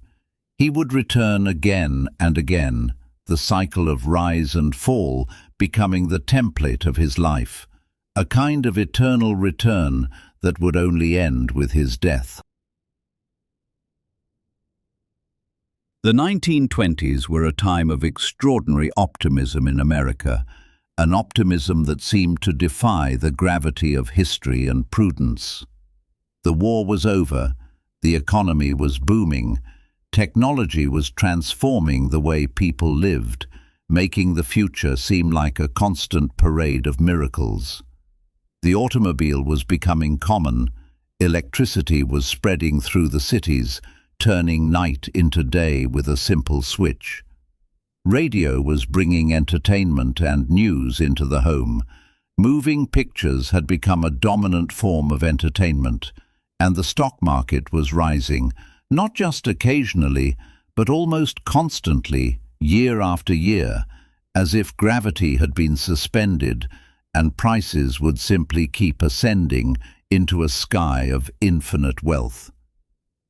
He would return again and again, the cycle of rise and fall becoming the template of his life, a kind of eternal return that would only end with his death. The 1920s were a time of extraordinary optimism in America, an optimism that seemed to defy the gravity of history and prudence. The war was over, the economy was booming, technology was transforming the way people lived, making the future seem like a constant parade of miracles. The automobile was becoming common, electricity was spreading through the cities, turning night into day with a simple switch. Radio was bringing entertainment and news into the home. Moving pictures had become a dominant form of entertainment, and the stock market was rising, not just occasionally, but almost constantly, year after year, as if gravity had been suspended and prices would simply keep ascending into a sky of infinite wealth.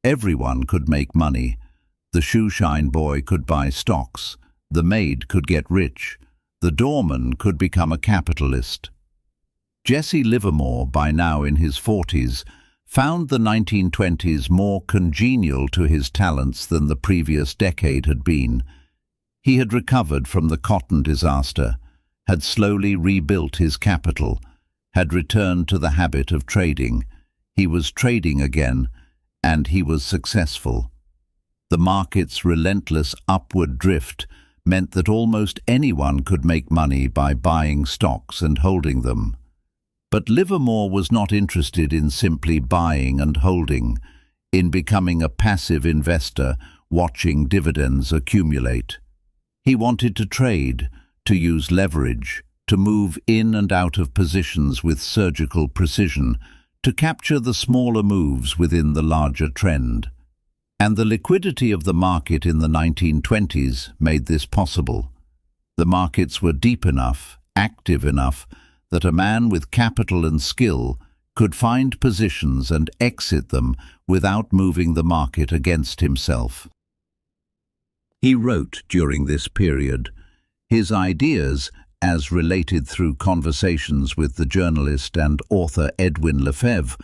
Everyone could make money. The shoeshine boy could buy stocks. The maid could get rich. The doorman could become a capitalist. Jesse Livermore, by now in his 40s, found the 1920s more congenial to his talents than the previous decade had been. He had recovered from the cotton disaster, had slowly rebuilt his capital, had returned to the habit of trading. He was trading again, and he was successful. The market's relentless upward drift meant that almost anyone could make money by buying stocks and holding them. But Livermore was not interested in simply buying and holding, in becoming a passive investor watching dividends accumulate. He wanted to trade, to use leverage, to move in and out of positions with surgical precision, to capture the smaller moves within the larger trend. And the liquidity of the market in the 1920s made this possible. The markets were deep enough, active enough, that a man with capital and skill could find positions and exit them without moving the market against himself. He wrote during this period. His ideas, as related through conversations with the journalist and author Edwin Lefebvre,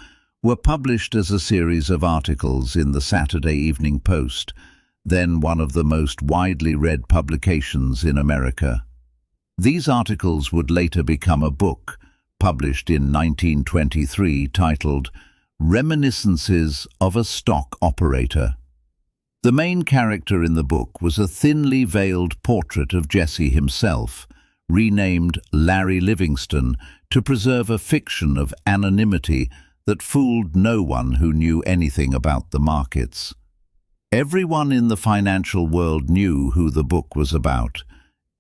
were published as a series of articles in the Saturday Evening Post, then one of the most widely read publications in America. These articles would later become a book, published in 1923, titled Reminiscences of a Stock Operator. The main character in the book was a thinly veiled portrait of Jesse himself, renamed Larry Livingston to preserve a fiction of anonymity that fooled no one who knew anything about the markets. Everyone in the financial world knew who the book was about.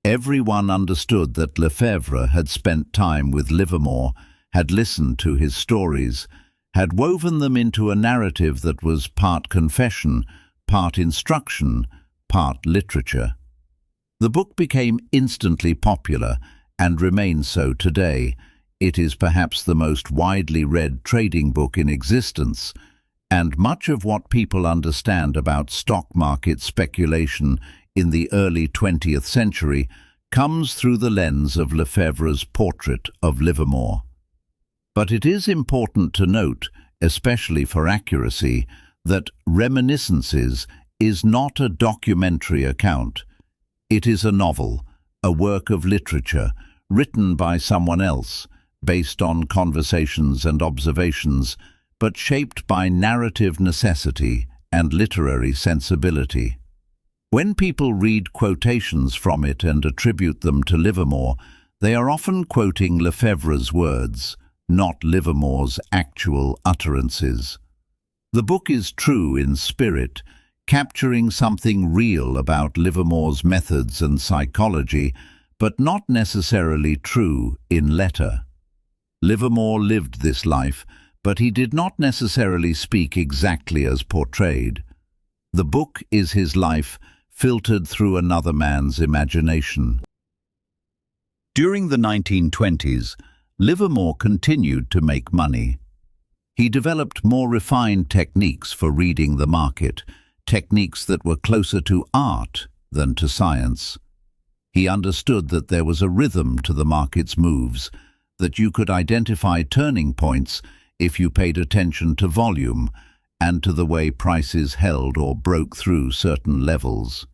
Everyone understood that Lefebvre had spent time with Livermore, had listened to his stories, had woven them into a narrative that was part confession, part instruction, part literature. The book became instantly popular and remains so today. It is perhaps the most widely read trading book in existence, and much of what people understand about stock market speculation in the early 20th century comes through the lens of Lefebvre's portrait of Livermore. But it is important to note, especially for accuracy, that Reminiscences is not a documentary account. It is a novel, a work of literature, written by someone else, based on conversations and observations, but shaped by narrative necessity and literary sensibility. When people read quotations from it and attribute them to Livermore, they are often quoting Lefebvre's words, not Livermore's actual utterances. The book is true in spirit, capturing something real about Livermore's methods and psychology, but not necessarily true in letter. Livermore lived this life, but he did not necessarily speak exactly as portrayed. The book is his life, filtered through another man's imagination. During the 1920s, Livermore continued to make money. He developed more refined techniques for reading the market, techniques that were closer to art than to science. He understood that there was a rhythm to the market's moves, that you could identify turning points if you paid attention to volume and to the way prices held or broke through certain levels.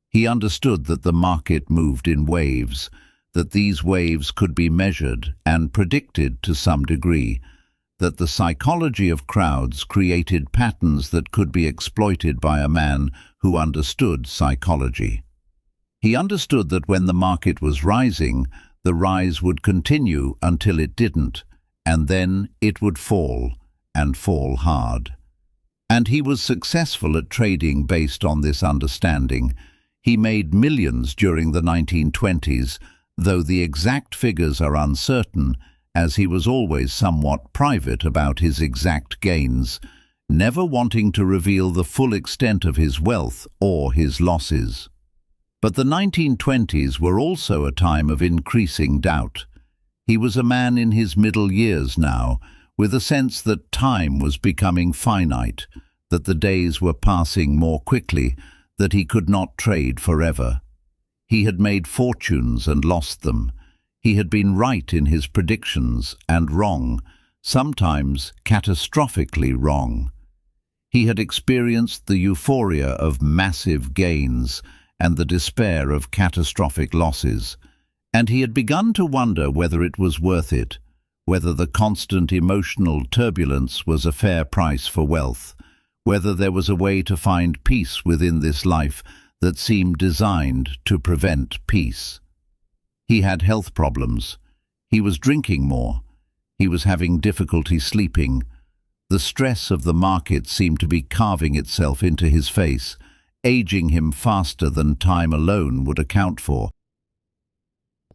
He understood that the market moved in waves, that these waves could be measured and predicted to some degree, that the psychology of crowds created patterns that could be exploited by a man who understood psychology. He understood that when the market was rising, the rise would continue until it didn't, and then it would fall, and fall hard. And he was successful at trading based on this understanding. He made millions during the 1920s, though the exact figures are uncertain, as he was always somewhat private about his exact gains, never wanting to reveal the full extent of his wealth or his losses. But the 1920s were also a time of increasing doubt. He was a man in his middle years now, with a sense that time was becoming finite, that the days were passing more quickly, that he could not trade forever. He had made fortunes and lost them. He had been right in his predictions and wrong, sometimes catastrophically wrong. He had experienced the euphoria of massive gains and the despair of catastrophic losses, and he had begun to wonder whether it was worth it, whether the constant emotional turbulence was a fair price for wealth, whether there was a way to find peace within this life that seemed designed to prevent peace. He had health problems. He was drinking more. He was having difficulty sleeping. The stress of the market seemed to be carving itself into his face, aging him faster than time alone would account for.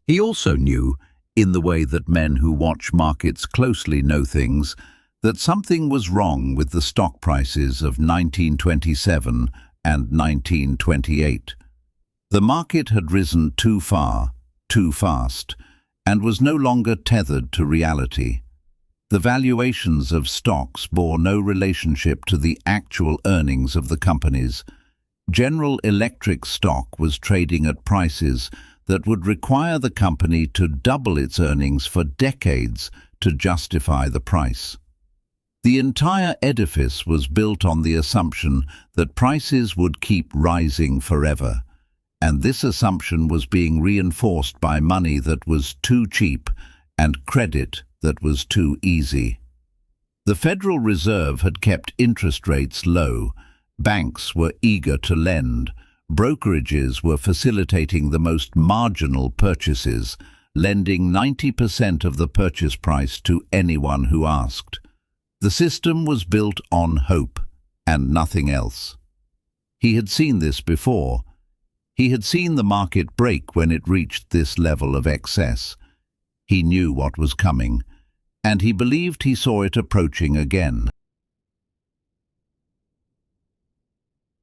He also knew, in the way that men who watch markets closely know things, that something was wrong with the stock prices of 1927 and 1928. The market had risen too far, too fast, and was no longer tethered to reality. The valuations of stocks bore no relationship to the actual earnings of the companies. General Electric stock was trading at prices that would require the company to double its earnings for decades to justify the price. The entire edifice was built on the assumption that prices would keep rising forever, and this assumption was being reinforced by money that was too cheap and credit that was too easy. The Federal Reserve had kept interest rates low, banks were eager to lend, brokerages were facilitating the most marginal purchases, lending 90% of the purchase price to anyone who asked. The system was built on hope and nothing else. He had seen this before. He had seen the market break when it reached this level of excess. He knew what was coming, and he believed he saw it approaching again.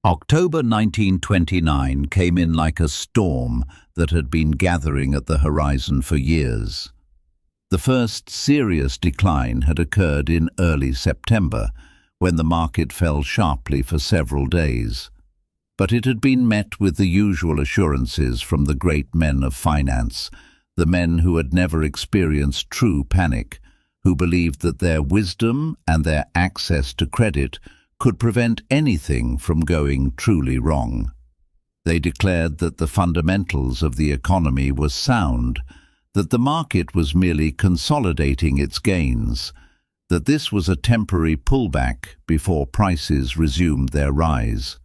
October 1929 came in like a storm that had been gathering at the horizon for years. The first serious decline had occurred in early September, when the market fell sharply for several days. But it had been met with the usual assurances from the great men of finance, the men who had never experienced true panic, who believed that their wisdom and their access to credit could prevent anything from going truly wrong. They declared that the fundamentals of the economy were sound, that the market was merely consolidating its gains, that this was a temporary pullback before prices resumed their rise.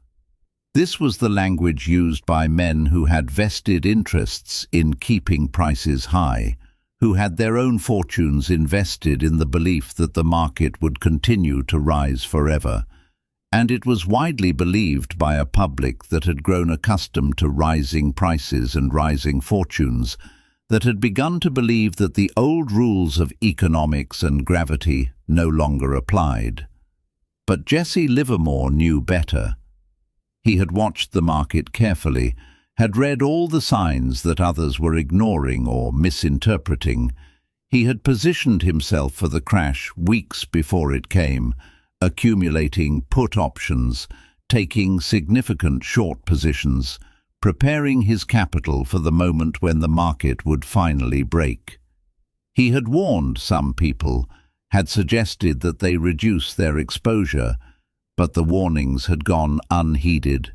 This was the language used by men who had vested interests in keeping prices high, who had their own fortunes invested in the belief that the market would continue to rise forever. And it was widely believed by a public that had grown accustomed to rising prices and rising fortunes, that had begun to believe that the old rules of economics and gravity no longer applied. But Jesse Livermore knew better. He had watched the market carefully, had read all the signs that others were ignoring or misinterpreting. He had positioned himself for the crash weeks before it came, accumulating put options, taking significant short positions, preparing his capital for the moment when the market would finally break. He had warned some people, had suggested that they reduce their exposure, but the warnings had gone unheeded.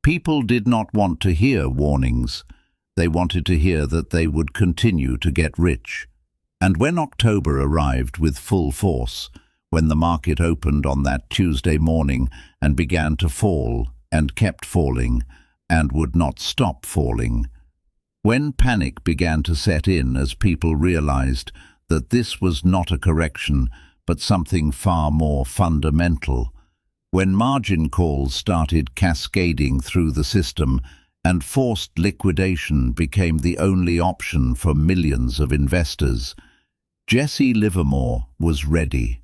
People did not want to hear warnings. They wanted to hear that they would continue to get rich. And when October arrived with full force, when the market opened on that Tuesday morning and began to fall and kept falling and would not stop falling, when panic began to set in as people realized that this was not a correction but something far more fundamental, when margin calls started cascading through the system and forced liquidation became the only option for millions of investors, Jesse Livermore was ready.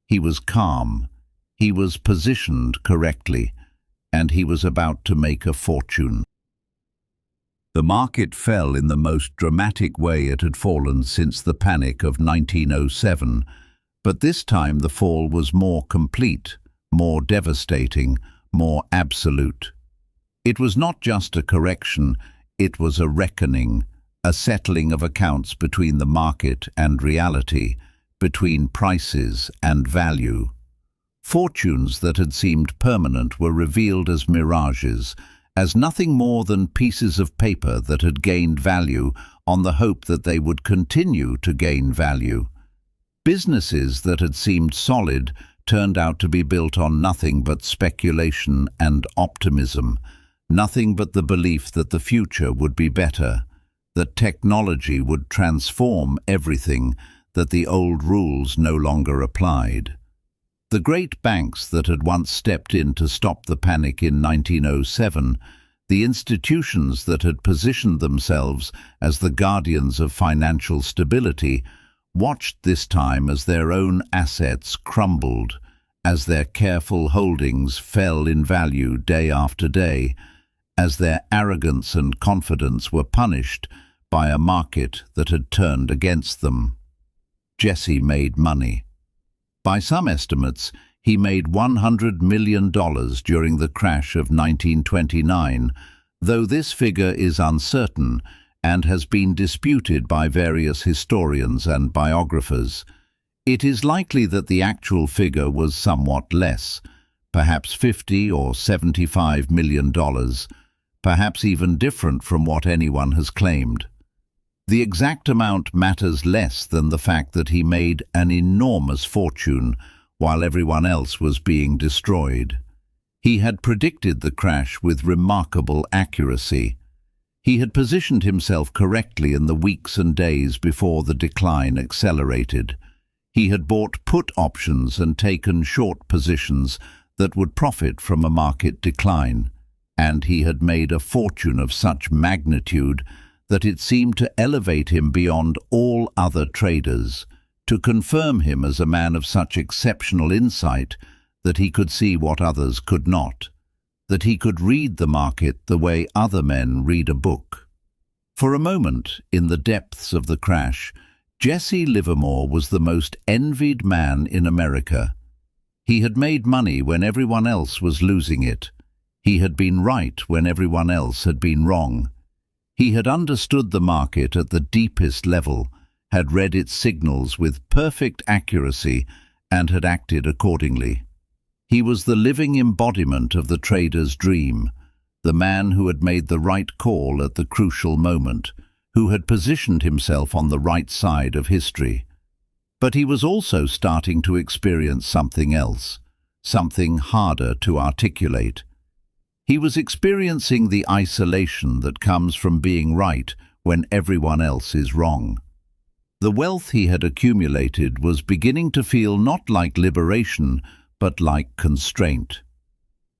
He was calm, he was positioned correctly, and he was about to make a fortune. The market fell in the most dramatic way it had fallen since the panic of 1907, but this time the fall was more complete, more devastating, more absolute. It was not just a correction, It was a reckoning, a settling of accounts between the market and reality, between prices and value. Fortunes that had seemed permanent were revealed as mirages, as nothing more than pieces of paper that had gained value on the hope that they would continue to gain value. Businesses that had seemed solid turned out to be built on nothing but speculation and optimism, nothing but the belief that the future would be better, that technology would transform everything, that the old rules no longer applied. The great banks that had once stepped in to stop the panic in 1907, the institutions that had positioned themselves as the guardians of financial stability, watched this time as their own assets crumbled, as their careful holdings fell in value day after day, as their arrogance and confidence were punished by a market that had turned against them. Jesse made money. By some estimates, he made $100 million during the crash of 1929, though this figure is uncertain and has been disputed by various historians and biographers. It is likely that the actual figure was somewhat less, perhaps $50 or $75 million, perhaps even different from what anyone has claimed. The exact amount matters less than the fact that he made an enormous fortune while everyone else was being destroyed. He had predicted the crash with remarkable accuracy. He had positioned himself correctly in the weeks and days before the decline accelerated. He had bought put options and taken short positions that would profit from a market decline, and he had made a fortune of such magnitude that it seemed to elevate him beyond all other traders, to confirm him as a man of such exceptional insight that he could see what others could not, that he could read the market the way other men read a book. For a moment, in the depths of the crash, Jesse Livermore was the most envied man in America. He had made money when everyone else was losing it. He had been right when everyone else had been wrong. He had understood the market at the deepest level, had read its signals with perfect accuracy, and had acted accordingly. He was the living embodiment of the trader's dream, the man who had made the right call at the crucial moment, who had positioned himself on the right side of history. But he was also starting to experience something else, something harder to articulate. He was experiencing the isolation that comes from being right when everyone else is wrong. The wealth he had accumulated was beginning to feel not like liberation, but like constraint.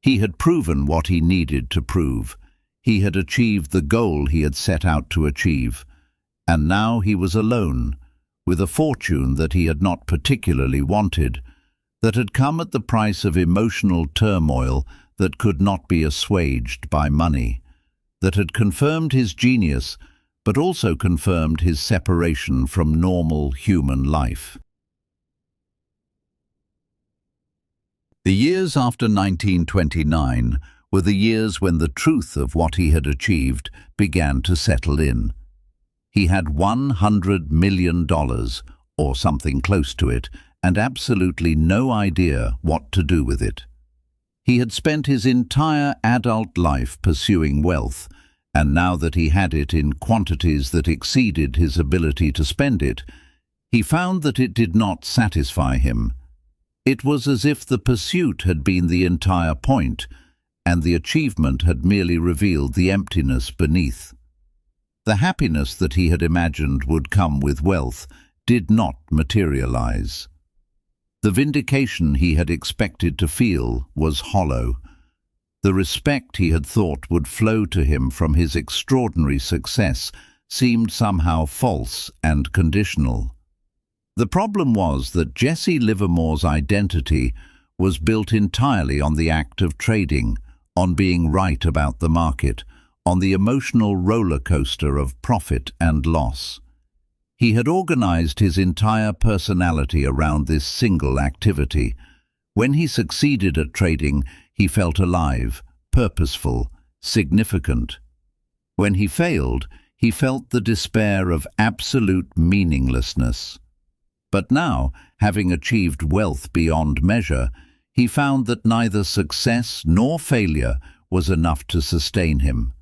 He had proven what he needed to prove. He had achieved the goal he had set out to achieve. And now he was alone, with a fortune that he had not particularly wanted, that had come at the price of emotional turmoil that could not be assuaged by money, that had confirmed his genius, but also confirmed his separation from normal human life. The years after 1929 were the years when the truth of what he had achieved began to settle in. He had $100 million, or something close to it, and absolutely no idea what to do with it. He had spent his entire adult life pursuing wealth, and now that he had it in quantities that exceeded his ability to spend it, he found that it did not satisfy him. It was as if the pursuit had been the entire point, and the achievement had merely revealed the emptiness beneath. The happiness that he had imagined would come with wealth did not materialize. The vindication he had expected to feel was hollow. The respect he had thought would flow to him from his extraordinary success seemed somehow false and conditional. The problem was that Jesse Livermore's identity was built entirely on the act of trading, on being right about the market, on the emotional roller coaster of profit and loss. He had organized his entire personality around this single activity. When he succeeded at trading, he felt alive, purposeful, significant. When he failed, he felt the despair of absolute meaninglessness. But now, having achieved wealth beyond measure, he found that neither success nor failure was enough to sustain him.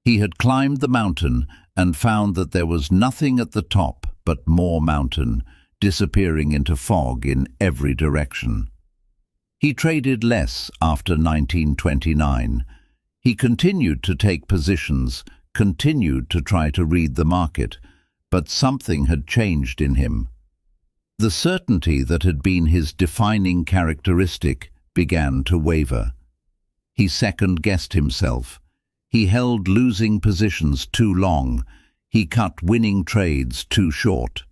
He had climbed the mountain and found that there was nothing at the top but more mountain, disappearing into fog in every direction. He traded less after 1929. He continued to take positions, continued to try to read the market, but something had changed in him. The certainty that had been his defining characteristic began to waver. He second-guessed himself. He held losing positions too long. He cut winning trades too short.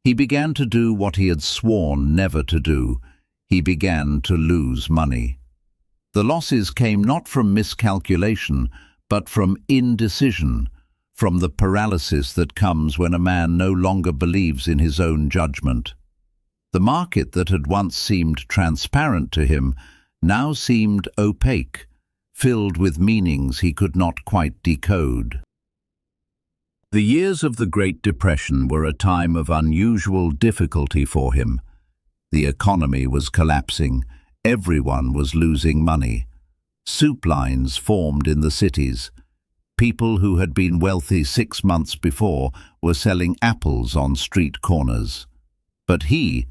He began to do what he had sworn never to do. He began to lose money. The losses came not from miscalculation, but from indecision, from the paralysis that comes when a man no longer believes in his own judgment. The market that had once seemed transparent to him now seemed opaque, filled with meanings he could not quite decode. The years of the Great Depression were a time of unusual difficulty for him. The economy was collapsing. Everyone was losing money. Soup lines formed in the cities. People who had been wealthy 6 months before were selling apples on street corners. But he,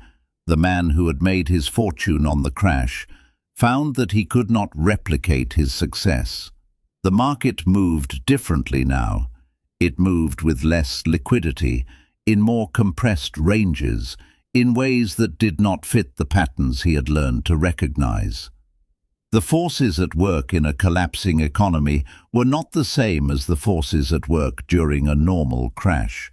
the man who had made his fortune on the crash, found that he could not replicate his success. The market moved differently now. It moved with less liquidity, in more compressed ranges, in ways that did not fit the patterns he had learned to recognize. The forces at work in a collapsing economy were not the same as the forces at work during a normal crash.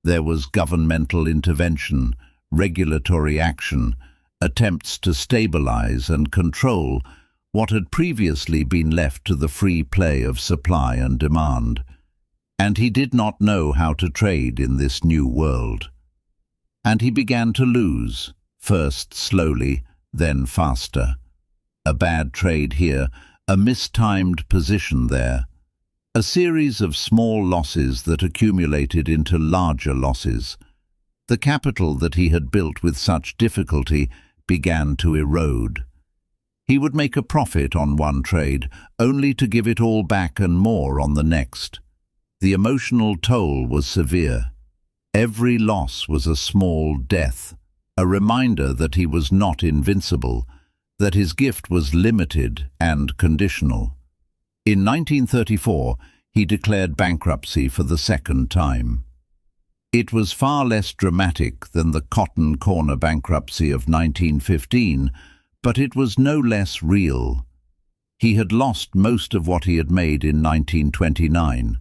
There was governmental intervention, regulatory action, attempts to stabilize and control what had previously been left to the free play of supply and demand. And he did not know how to trade in this new world. And he began to lose, first slowly, then faster. A bad trade here, a mistimed position there. A series of small losses that accumulated into larger losses. The capital that he had built with such difficulty began to erode. He would make a profit on one trade, only to give it all back and more on the next. The emotional toll was severe. Every loss was a small death, a reminder that he was not invincible, that his gift was limited and conditional. In 1934, he declared bankruptcy for the second time. It was far less dramatic than the Cotton Corner bankruptcy of 1915, but it was no less real. He had lost most of what he had made in 1929.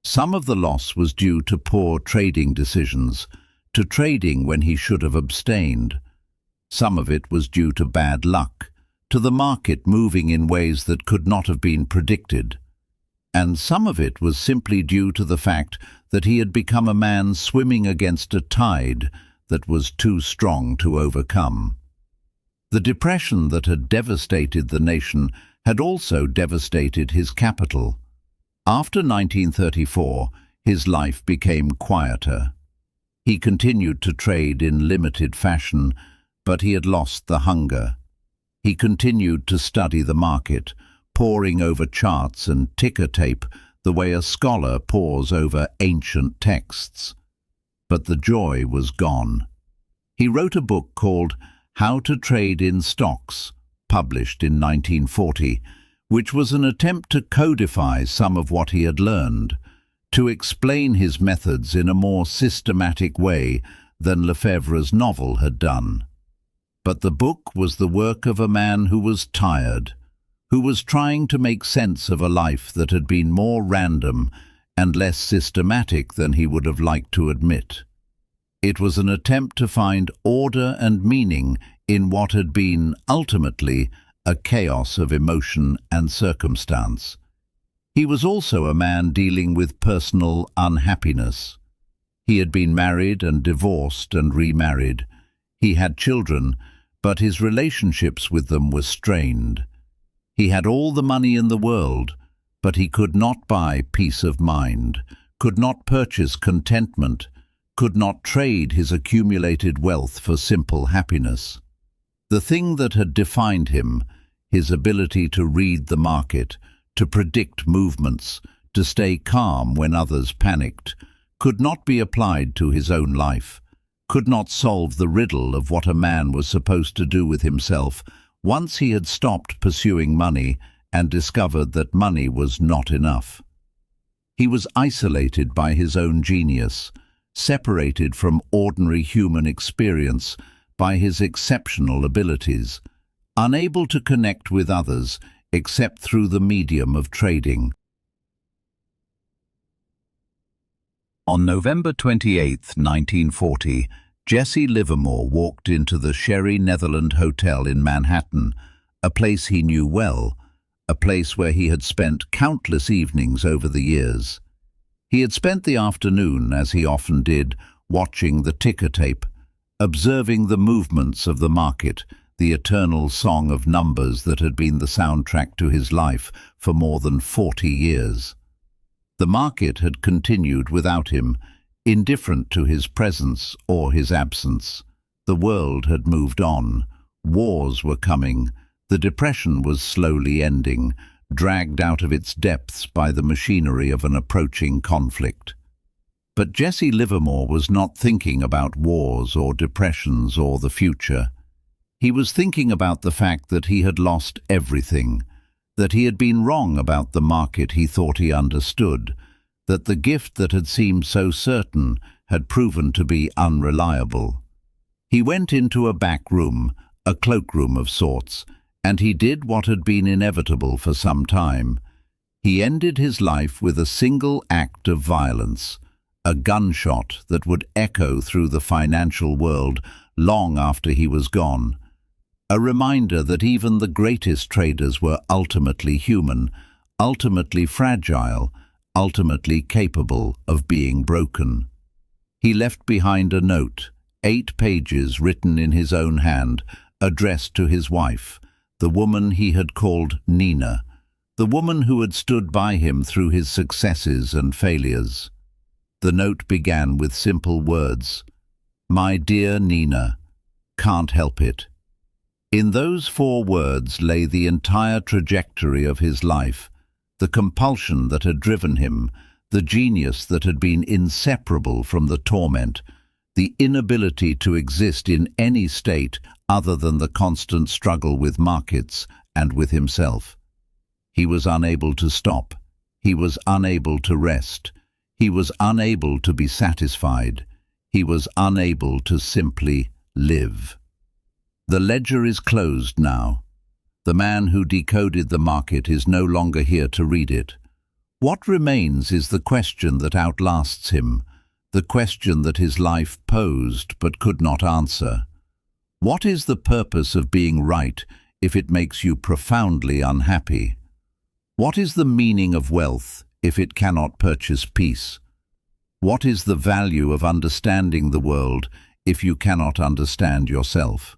Some of the loss was due to poor trading decisions, to trading when he should have abstained. Some of it was due to bad luck, to the market moving in ways that could not have been predicted. And some of it was simply due to the fact that he had become a man swimming against a tide that was too strong to overcome. The depression that had devastated the nation had also devastated his capital. After 1934, his life became quieter. He continued to trade in limited fashion, but he had lost the hunger. He continued to study the market, poring over charts and ticker tape the way a scholar pores over ancient texts. But the joy was gone. He wrote a book called How to Trade in Stocks, published in 1940, which was an attempt to codify some of what he had learned, to explain his methods in a more systematic way than Lefebvre's novel had done. But the book was the work of a man who was tired, who was trying to make sense of a life that had been more random and less systematic than he would have liked to admit. It was an attempt to find order and meaning in what had been, ultimately, a chaos of emotion and circumstance. He was also a man dealing with personal unhappiness. He had been married and divorced and remarried. He had children, but his relationships with them were strained. He had all the money in the world, but he could not buy peace of mind, could not purchase contentment, could not trade his accumulated wealth for simple happiness. The thing that had defined him, his ability to read the market, to predict movements, to stay calm when others panicked, could not be applied to his own life, could not solve the riddle of what a man was supposed to do with himself once he had stopped pursuing money and discovered that money was not enough. He was isolated by his own genius, separated from ordinary human experience by his exceptional abilities, unable to connect with others except through the medium of trading. On November 28, 1940, Jesse Livermore walked into the Sherry Netherland Hotel in Manhattan, a place he knew well, a place where he had spent countless evenings over the years. He had spent the afternoon, as he often did, watching the ticker tape, observing the movements of the market, the eternal song of numbers that had been the soundtrack to his life for more than 40 years. The market had continued without him, indifferent to his presence or his absence. The world had moved on. Wars were coming. The Depression was slowly ending, dragged out of its depths by the machinery of an approaching conflict. But Jesse Livermore was not thinking about wars or depressions or the future. He was thinking about the fact that he had lost everything, that he had been wrong about the market he thought he understood, that the gift that had seemed so certain had proven to be unreliable. He went into a back room, a cloakroom of sorts, and he did what had been inevitable for some time. He ended his life with a single act of violence, a gunshot that would echo through the financial world long after he was gone. A reminder that even the greatest traders were ultimately human, ultimately fragile, ultimately capable of being broken. He left behind a note, 8 pages written in his own hand, addressed to his wife, the woman he had called Nina, the woman who had stood by him through his successes and failures. The note began with simple words, "My dear Nina, can't help it." In those 4 words lay the entire trajectory of his life, the compulsion that had driven him, the genius that had been inseparable from the torment, the inability to exist in any state other than the constant struggle with markets and with himself. He was unable to stop. He was unable to rest. He was unable to be satisfied. He was unable to simply live. The ledger is closed now. The man who decoded the market is no longer here to read it. What remains is the question that outlasts him, the question that his life posed but could not answer. What is the purpose of being right if it makes you profoundly unhappy? What is the meaning of wealth if it cannot purchase peace? What is the value of understanding the world if you cannot understand yourself?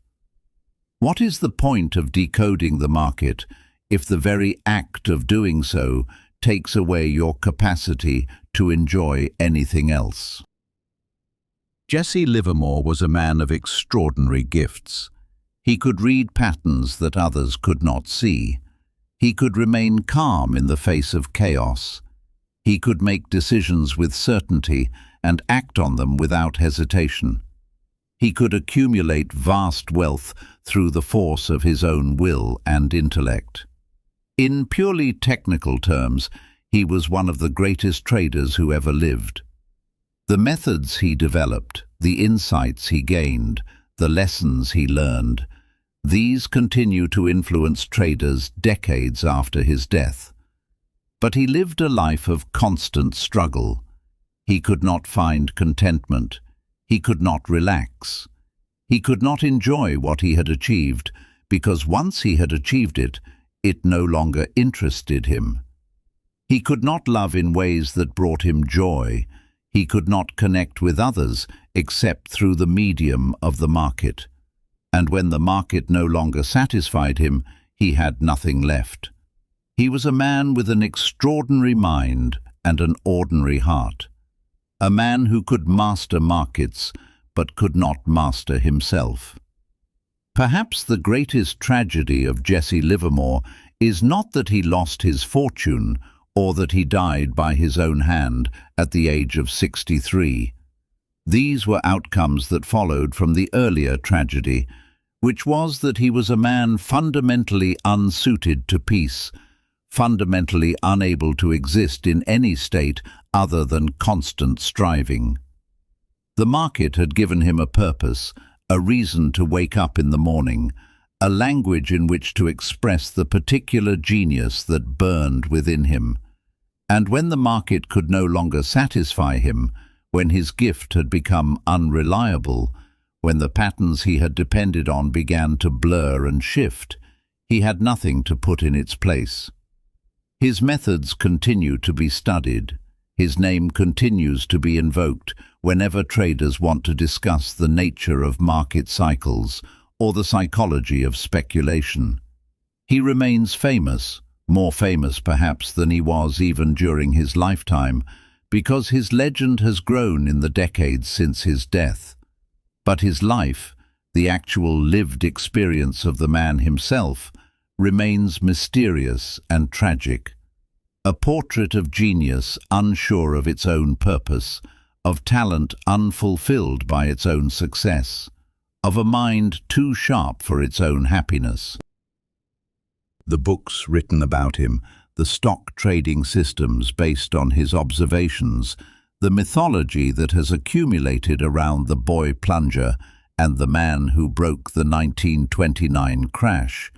What is the point of decoding the market if the very act of doing so takes away your capacity to enjoy anything else? Jesse Livermore was a man of extraordinary gifts. He could read patterns that others could not see. He could remain calm in the face of chaos. He could make decisions with certainty and act on them without hesitation. He could accumulate vast wealth through the force of his own will and intellect. In purely technical terms, he was one of the greatest traders who ever lived. The methods he developed, the insights he gained, the lessons he learned, these continue to influence traders decades after his death. But he lived a life of constant struggle. He could not find contentment. He could not relax. He could not enjoy what he had achieved, because once he had achieved it, it no longer interested him. He could not love in ways that brought him joy. He could not connect with others except through the medium of the market. And when the market no longer satisfied him, he had nothing left. He was a man with an extraordinary mind and an ordinary heart. A man who could master markets, but could not master himself. Perhaps the greatest tragedy of Jesse Livermore is not that he lost his fortune or that he died by his own hand at the age of 63. These were outcomes that followed from the earlier tragedy, which was that he was a man fundamentally unsuited to peace, fundamentally unable to exist in any state other than constant striving. The market had given him a purpose, a reason to wake up in the morning, a language in which to express the particular genius that burned within him. And when the market could no longer satisfy him, when his gift had become unreliable, when the patterns he had depended on began to blur and shift, he had nothing to put in its place. His methods continue to be studied. His name continues to be invoked whenever traders want to discuss the nature of market cycles or the psychology of speculation. He remains famous, more famous perhaps than he was even during his lifetime, because his legend has grown in the decades since his death. But his life, the actual lived experience of the man himself, remains mysterious and tragic. A portrait of genius unsure of its own purpose, of talent unfulfilled by its own success, of a mind too sharp for its own happiness. The books written about him, the stock trading systems based on his observations, the mythology that has accumulated around the Boy Plunger and the man who broke the 1929 crash,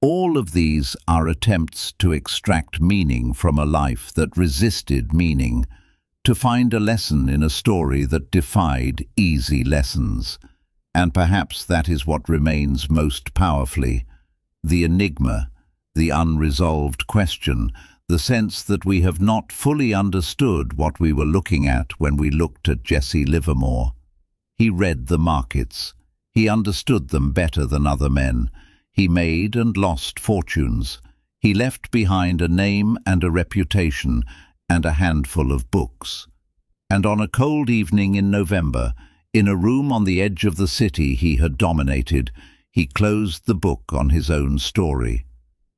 all of these are attempts to extract meaning from a life that resisted meaning, to find a lesson in a story that defied easy lessons. And perhaps that is what remains most powerfully, the enigma, the unresolved question, the sense that we have not fully understood what we were looking at when we looked at Jesse Livermore. He read the markets. He understood them better than other men. He made and lost fortunes. He left behind a name and a reputation and a handful of books. And on a cold evening in November, in a room on the edge of the city he had dominated, he closed the book on his own story.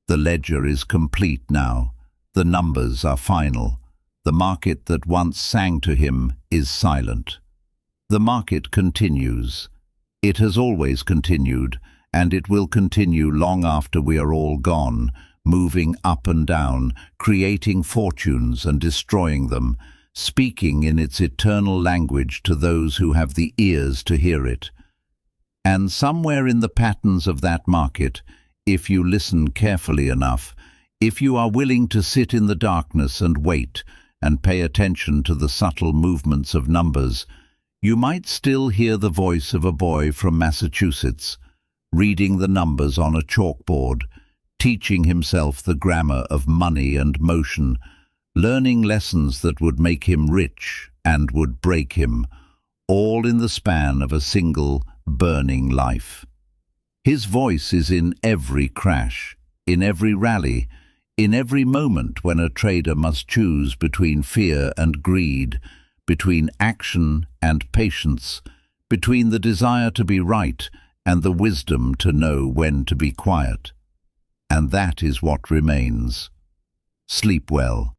The ledger is complete now. The numbers are final. The market that once sang to him is silent. The market continues. It has always continued, and it will continue long after we are all gone, moving up and down, creating fortunes and destroying them, speaking in its eternal language to those who have the ears to hear it. And somewhere in the patterns of that market, if you listen carefully enough, if you are willing to sit in the darkness and wait and pay attention to the subtle movements of numbers, you might still hear the voice of a boy from Massachusetts, reading the numbers on a chalkboard, teaching himself the grammar of money and motion, learning lessons that would make him rich and would break him, all in the span of a single burning life. His voice is in every crash, in every rally, in every moment when a trader must choose between fear and greed, between action and patience, between the desire to be right and the wisdom to know when to be quiet. And that is what remains. Sleep well.